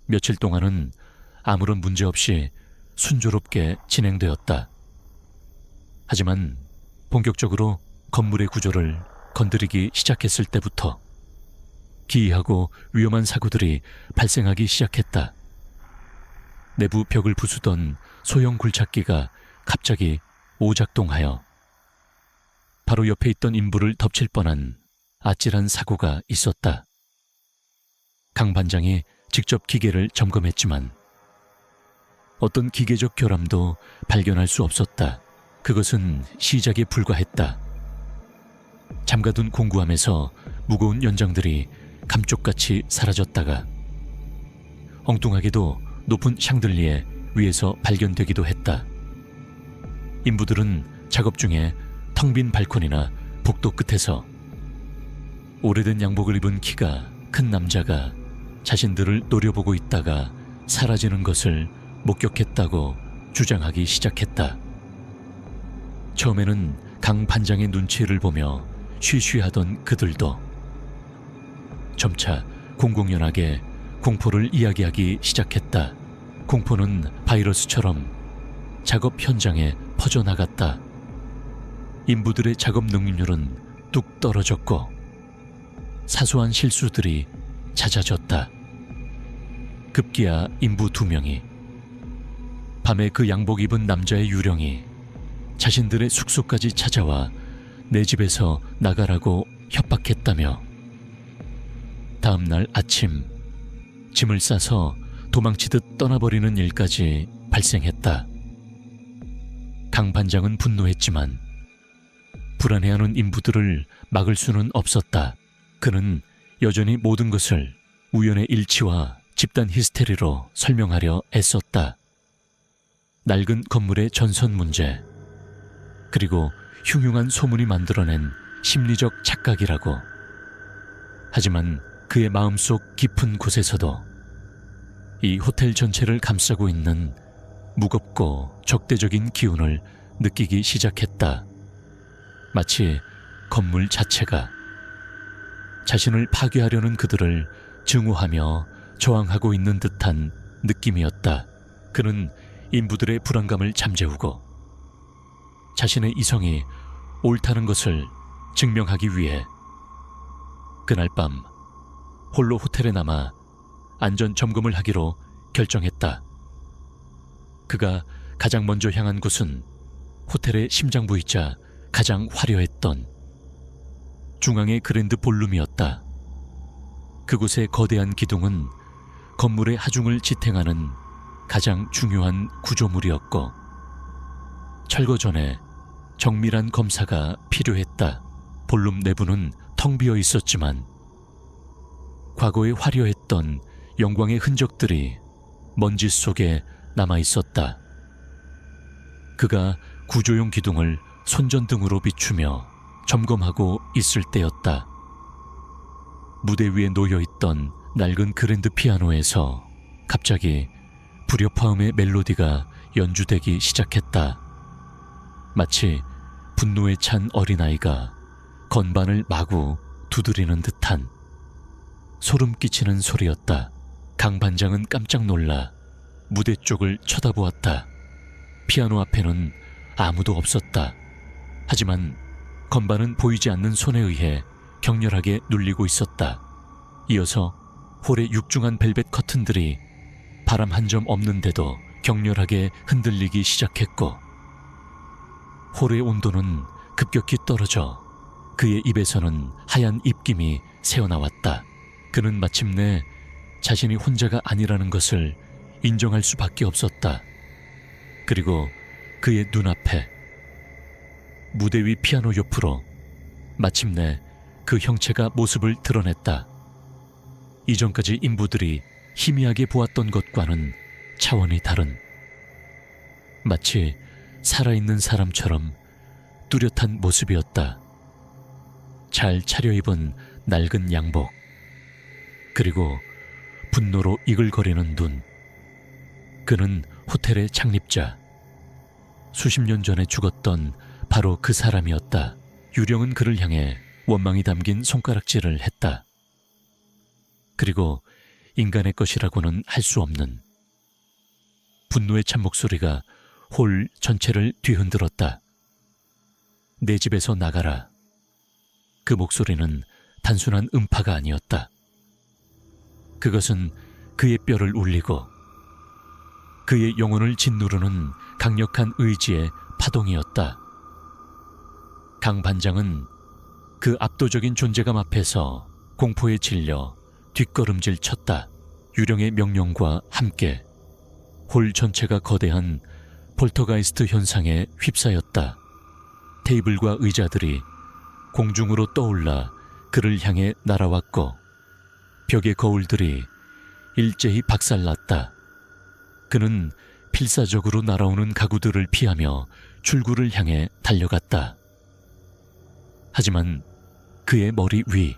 며칠 동안은 아무런 문제 없이 순조롭게 진행되었다. 하지만 본격적으로 건물의 구조를 건드리기 시작했을 때부터 기이하고 위험한 사고들이 발생하기 시작했다. 내부 벽을 부수던 소형 굴착기가 갑자기 오작동하여 바로 옆에 있던 인부를 덮칠 뻔한 아찔한 사고가 있었다. 강 반장이 직접 기계를 점검했지만 어떤 기계적 결함도 발견할 수 없었다. 그것은 시작에 불과했다. 잠가둔 공구함에서 무거운 연장들이 감쪽같이 사라졌다가 엉뚱하게도 높은 샹들리에 위에서 발견되기도 했다. 인부들은 작업 중에 텅 빈 발코니나 복도 끝에서 오래된 양복을 입은 키가 큰 남자가 자신들을 노려보고 있다가 사라지는 것을 목격했다고 주장하기 시작했다. 처음에는 강 반장의 눈치를 보며 쉬쉬하던 그들도 점차 공공연하게 공포를 이야기하기 시작했다. 공포는 바이러스처럼 작업 현장에 퍼져나갔다. 인부들의 작업 능률은 뚝 떨어졌고 사소한 실수들이 잦아졌다. 급기야 인부 2명이 밤에 그 양복 입은 남자의 유령이 자신들의 숙소까지 찾아와 내 집에서 나가라고 협박했다며 다음 날 아침 짐을 싸서 도망치듯 떠나버리는 일까지 발생했다. 강 반장은 분노했지만 불안해하는 인부들을 막을 수는 없었다. 그는 여전히 모든 것을 우연의 일치와 집단 히스테리로 설명하려 애썼다. 낡은 건물의 전선 문제, 그리고 흉흉한 소문이 만들어낸 심리적 착각이라고. 하지만 그의 마음속 깊은 곳에서도 이 호텔 전체를 감싸고 있는 무겁고 적대적인 기운을 느끼기 시작했다. 마치 건물 자체가 자신을 파괴하려는 그들을 증오하며 저항하고 있는 듯한 느낌이었다. 그는 인부들의 불안감을 잠재우고 자신의 이성이 옳다는 것을 증명하기 위해 그날 밤 홀로 호텔에 남아 안전 점검을 하기로 결정했다. 그가 가장 먼저 향한 곳은 호텔의 심장부이자 가장 화려했던 중앙의 그랜드 볼룸이었다. 그곳의 거대한 기둥은 건물의 하중을 지탱하는 가장 중요한 구조물이었고 철거 전에 정밀한 검사가 필요했다. 볼룸 내부는 텅 비어 있었지만 과거에 화려했던 영광의 흔적들이 먼지 속에 남아 있었다. 그가 구조용 기둥을 손전등으로 비추며 점검하고 있을 때였다. 무대 위에 놓여있던 낡은 그랜드 피아노에서 갑자기 불협화음의 멜로디가 연주되기 시작했다. 마치 분노에 찬 어린아이가 건반을 마구 두드리는 듯한 소름 끼치는 소리였다. 강 반장은 깜짝 놀라 무대 쪽을 쳐다보았다. 피아노 앞에는 아무도 없었다. 하지만 건반은 보이지 않는 손에 의해 격렬하게 눌리고 있었다. 이어서 홀의 육중한 벨벳 커튼들이 바람 한 점 없는데도 격렬하게 흔들리기 시작했고 홀의 온도는 급격히 떨어져 그의 입에서는 하얀 입김이 새어나왔다. 그는 마침내 자신이 혼자가 아니라는 것을 인정할 수밖에 없었다. 그리고 그의 눈앞에 무대 위 피아노 옆으로 마침내 그 형체가 모습을 드러냈다. 이전까지 인부들이 희미하게 보았던 것과는 차원이 다른 마치 살아있는 사람처럼 뚜렷한 모습이었다. 잘 차려입은 낡은 양복, 그리고 분노로 이글거리는 눈. 그는 호텔의 창립자, 수십 년 전에 죽었던 바로 그 사람이었다. 유령은 그를 향해 원망이 담긴 손가락질을 했다. 그리고 인간의 것이라고는 할 수 없는 분노의 찬 목소리가 홀 전체를 뒤흔들었다. 내 집에서 나가라. 그 목소리는 단순한 음파가 아니었다. 그것은 그의 뼈를 울리고 그의 영혼을 짓누르는 강력한 의지의 파동이었다. 강 반장은 그 압도적인 존재감 앞에서 공포에 질려 뒷걸음질 쳤다. 유령의 명령과 함께 홀 전체가 거대한 폴터가이스트 현상에 휩싸였다. 테이블과 의자들이 공중으로 떠올라 그를 향해 날아왔고 벽의 거울들이 일제히 박살났다. 그는 필사적으로 날아오는 가구들을 피하며 출구를 향해 달려갔다. 하지만 그의 머리 위,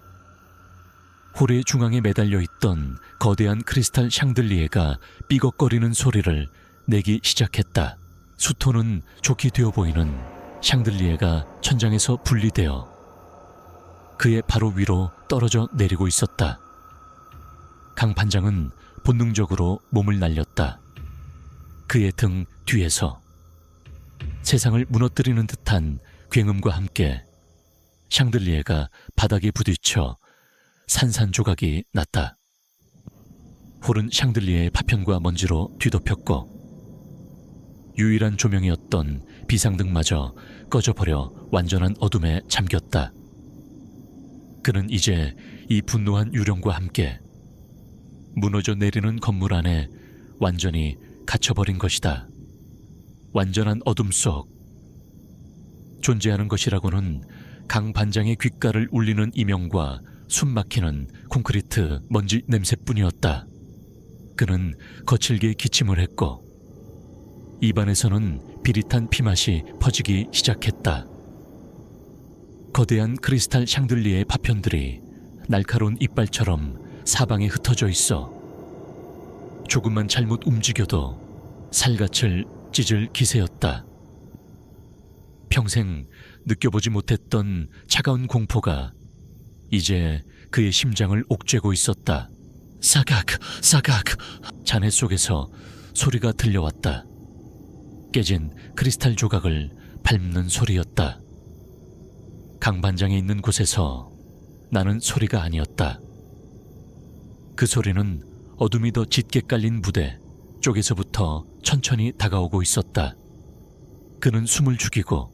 홀의 중앙에 매달려 있던 거대한 크리스탈 샹들리에가 삐걱거리는 소리를 내기 시작했다. 수토는 좋게 되어 보이는 샹들리에가 천장에서 분리되어 그의 바로 위로 떨어져 내리고 있었다. 강 반장은 본능적으로 몸을 날렸다. 그의 등 뒤에서 세상을 무너뜨리는 듯한 굉음과 함께 샹들리에가 바닥에 부딪혀 산산조각이 났다. 홀은 샹들리에의 파편과 먼지로 뒤덮였고 유일한 조명이었던 비상등마저 꺼져버려 완전한 어둠에 잠겼다. 그는 이제 이 분노한 유령과 함께 무너져 내리는 건물 안에 완전히 갇혀버린 것이다. 완전한 어둠 속 존재하는 것이라고는 강 반장의 귓가를 울리는 이명과 숨막히는 콘크리트 먼지 냄새뿐이었다. 그는 거칠게 기침을 했고 입안에서는 비릿한 피맛이 퍼지기 시작했다. 거대한 크리스탈 샹들리의 파편들이 날카로운 이빨처럼 사방에 흩어져 있어 조금만 잘못 움직여도 살갗을 찢을 기세였다. 평생 느껴보지 못했던 차가운 공포가 이제 그의 심장을 옥죄고 있었다. 사각, 사각. 잔해 속에서 소리가 들려왔다. 깨진 크리스탈 조각을 밟는 소리였다. 강 반장에 있는 곳에서 나는 소리가 아니었다. 그 소리는 어둠이 더 짙게 깔린 무대, 쪽에서부터 천천히 다가오고 있었다. 그는 숨을 죽이고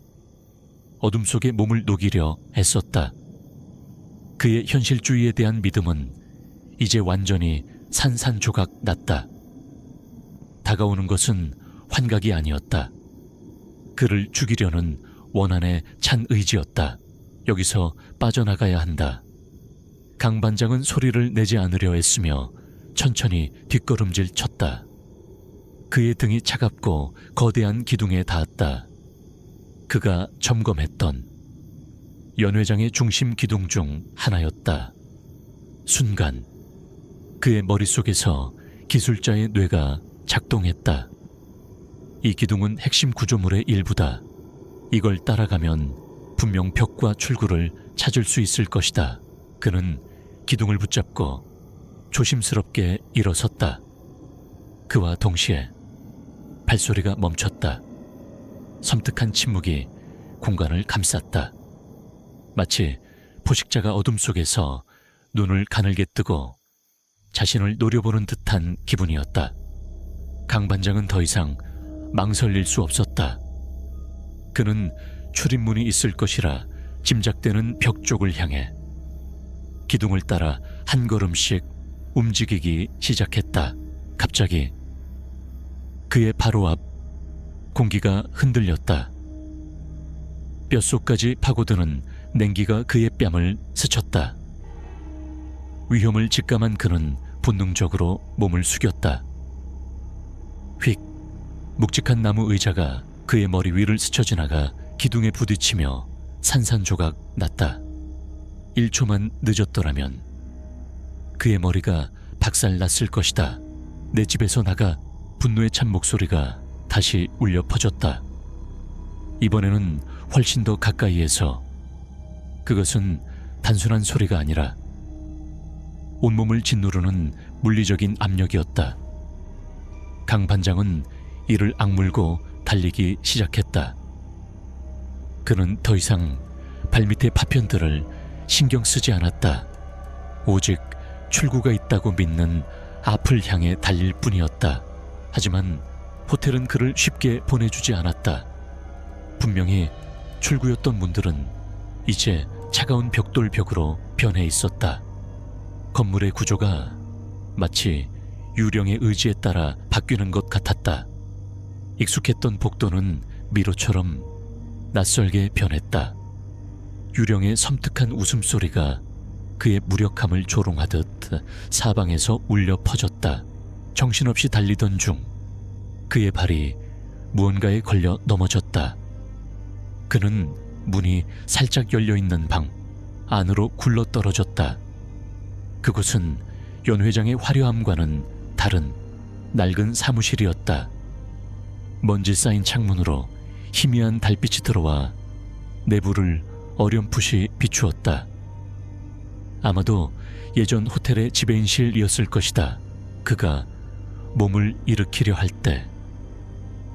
어둠 속에 몸을 녹이려 애썼다. 그의 현실주의에 대한 믿음은 이제 완전히 산산조각 났다. 다가오는 것은 환각이 아니었다. 그를 죽이려는 원한의 찬 의지였다. 여기서 빠져나가야 한다. 강 반장은 소리를 내지 않으려 애쓰며 천천히 뒷걸음질 쳤다. 그의 등이 차갑고 거대한 기둥에 닿았다. 그가 점검했던 연회장의 중심 기둥 중 하나였다. 순간 그의 머릿속에서 기술자의 뇌가 작동했다. 이 기둥은 핵심 구조물의 일부다. 이걸 따라가면 분명 벽과 출구를 찾을 수 있을 것이다. 그는 기둥을 붙잡고 조심스럽게 일어섰다. 그와 동시에 발소리가 멈췄다. 섬뜩한 침묵이 공간을 감쌌다. 마치 포식자가 어둠 속에서 눈을 가늘게 뜨고 자신을 노려보는 듯한 기분이었다. 강 반장은 더 이상 망설일 수 없었다. 그는 출입문이 있을 것이라 짐작되는 벽 쪽을 향해 기둥을 따라 한 걸음씩 움직이기 시작했다. 갑자기 그의 바로 앞 공기가 흔들렸다. 뼛속까지 파고드는 냉기가 그의 뺨을 스쳤다. 위험을 직감한 그는 본능적으로 몸을 숙였다. 휙! 묵직한 나무 의자가 그의 머리 위를 스쳐 지나가 기둥에 부딪히며 산산조각 났다. 1초만 늦었더라면 그의 머리가 박살났을 것이다. 내 집에서 나가. 분노에 찬 목소리가 다시 울려 퍼졌다. 이번에는 훨씬 더 가까이에서. 그것은 단순한 소리가 아니라 온몸을 짓누르는 물리적인 압력이었다. 강 반장은 이를 악물고 달리기 시작했다. 그는 더 이상 발밑의 파편들을 신경 쓰지 않았다. 오직 출구가 있다고 믿는 앞을 향해 달릴 뿐이었다. 하지만 호텔은 그를 쉽게 보내주지 않았다. 분명히 출구였던 문들은 이제 차가운 벽돌벽으로 변해 있었다. 건물의 구조가 마치 유령의 의지에 따라 바뀌는 것 같았다. 익숙했던 복도는 미로처럼 낯설게 변했다. 유령의 섬뜩한 웃음소리가 그의 무력함을 조롱하듯 사방에서 울려 퍼졌다. 정신없이 달리던 중 그의 발이 무언가에 걸려 넘어졌다. 그는 문이 살짝 열려있는 방 안으로 굴러떨어졌다. 그곳은 연 회장의 화려함과는 다른 낡은 사무실이었다. 먼지 쌓인 창문으로 희미한 달빛이 들어와 내부를 어렴풋이 비추었다. 아마도 예전 호텔의 지배인실이었을 것이다. 그가 몸을 일으키려 할 때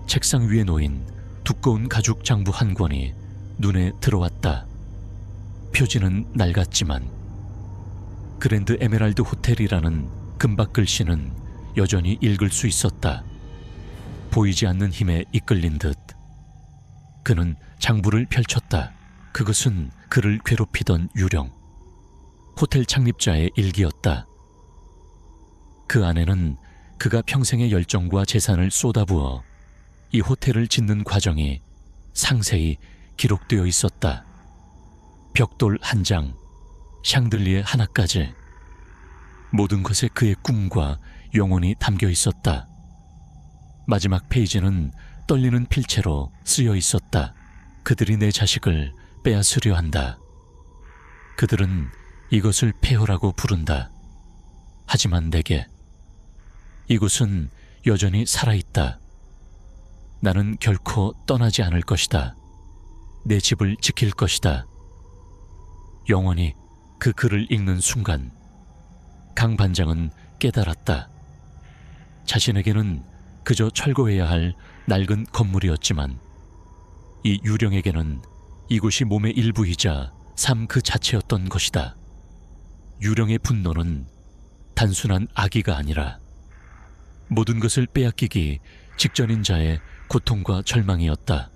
책상 위에 놓인 두꺼운 가죽 장부 한 권이 눈에 들어왔다. 표지는 낡았지만 그랜드 에메랄드 호텔이라는 금박 글씨는 여전히 읽을 수 있었다. 보이지 않는 힘에 이끌린 듯 그는 장부를 펼쳤다. 그것은 그를 괴롭히던 유령, 호텔 창립자의 일기였다. 그 안에는 그가 평생의 열정과 재산을 쏟아부어 이 호텔을 짓는 과정이 상세히 기록되어 있었다. 벽돌 한 장, 샹들리에 하나까지 모든 것에 그의 꿈과 영혼이 담겨 있었다. 마지막 페이지는 떨리는 필체로 쓰여 있었다. 그들이 내 자식을 빼앗으려 한다. 그들은 이것을 폐허라고 부른다. 하지만 내게 이곳은 여전히 살아있다. 나는 결코 떠나지 않을 것이다. 내 집을 지킬 것이다. 영원히 그 글을 읽는 순간 강 반장은 깨달았다. 자신에게는 그저 철거해야 할 낡은 건물이었지만 이 유령에게는 이곳이 몸의 일부이자 삶 그 자체였던 것이다. 유령의 분노는 단순한 악의가 아니라 모든 것을 빼앗기기 직전인 자의 고통과 절망이었다.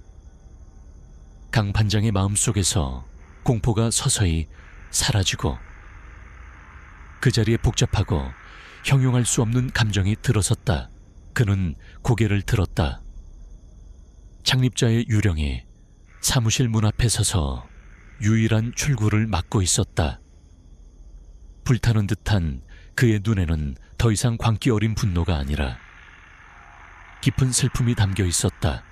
강 반장의 마음속에서 공포가 서서히 사라지고 그 자리에 복잡하고 형용할 수 없는 감정이 들어섰다. 그는 고개를 들었다. 창립자의 유령이 사무실 문 앞에 서서 유일한 출구를 막고 있었다. 불타는 듯한 그의 눈에는 더 이상 광기 어린 분노가 아니라 깊은 슬픔이 담겨 있었다.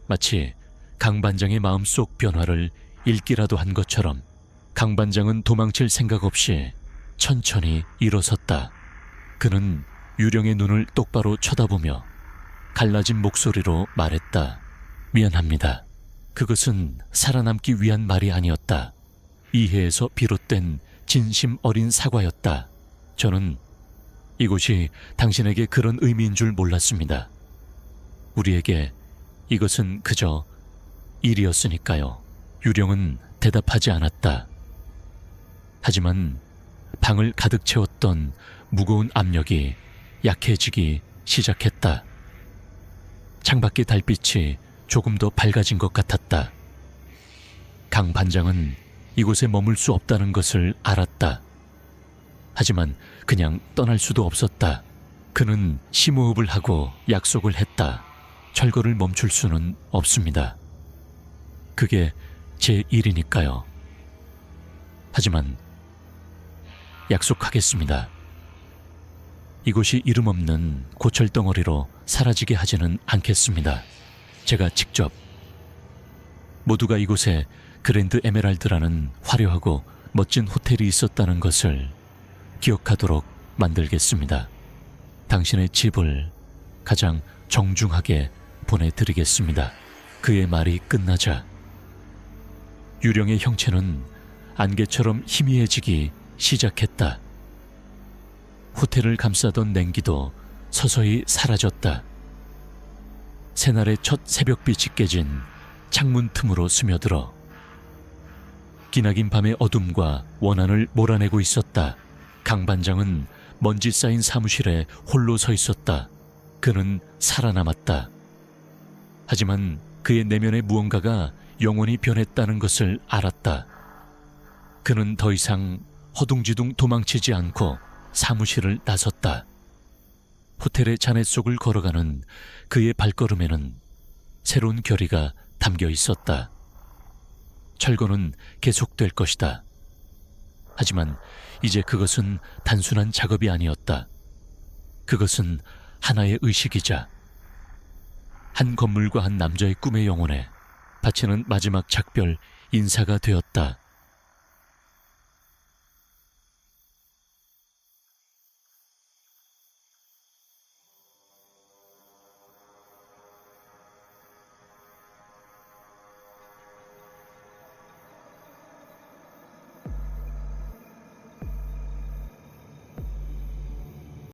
마치 강 반장의 마음속 변화를 읽기라도 한 것처럼 강 반장은 도망칠 생각 없이 천천히 일어섰다. 그는 유령의 눈을 똑바로 쳐다보며 갈라진 목소리로 말했다. 미안합니다. 그것은 살아남기 위한 말이 아니었다. 이해에서 비롯된 진심 어린 사과였다. 저는 이곳이 당신에게 그런 의미인 줄 몰랐습니다. 우리에게 이것은 그저 일이었으니까요. 유령은 대답하지 않았다. 하지만 방을 가득 채웠던 무거운 압력이 약해지기 시작했다. 창밖의 달빛이 조금 더 밝아진 것 같았다. 강 반장은 이곳에 머물 수 없다는 것을 알았다. 하지만 그냥 떠날 수도 없었다. 그는 심호흡을 하고 약속을 했다. 철거를 멈출 수는 없습니다. 그게 제 일이니까요. 하지만 약속하겠습니다. 이곳이 이름 없는 고철덩어리로 사라지게 하지는 않겠습니다. 제가 직접 모두가 이곳에 그랜드 에메랄드라는 화려하고 멋진 호텔이 있었다는 것을 기억하도록 만들겠습니다. 당신의 집을 가장 정중하게 보내드리겠습니다. 그의 말이 끝나자 유령의 형체는 안개처럼 희미해지기 시작했다. 호텔을 감싸던 냉기도 서서히 사라졌다. 새날의 첫 새벽빛이 깨진 창문 틈으로 스며들어 기나긴 밤의 어둠과 원한을 몰아내고 있었다. 강 반장은 먼지 쌓인 사무실에 홀로 서 있었다. 그는 살아남았다. 하지만 그의 내면의 무언가가 영원히 변했다는 것을 알았다. 그는 더 이상 허둥지둥 도망치지 않고 사무실을 나섰다. 호텔의 잔해 속을 걸어가는 그의 발걸음에는 새로운 결의가 담겨 있었다. 철거는 계속될 것이다. 하지만 이제 그것은 단순한 작업이 아니었다. 그것은 하나의 의식이자 한 건물과 한 남자의 꿈의 영혼에 바치는 마지막 작별 인사가 되었다.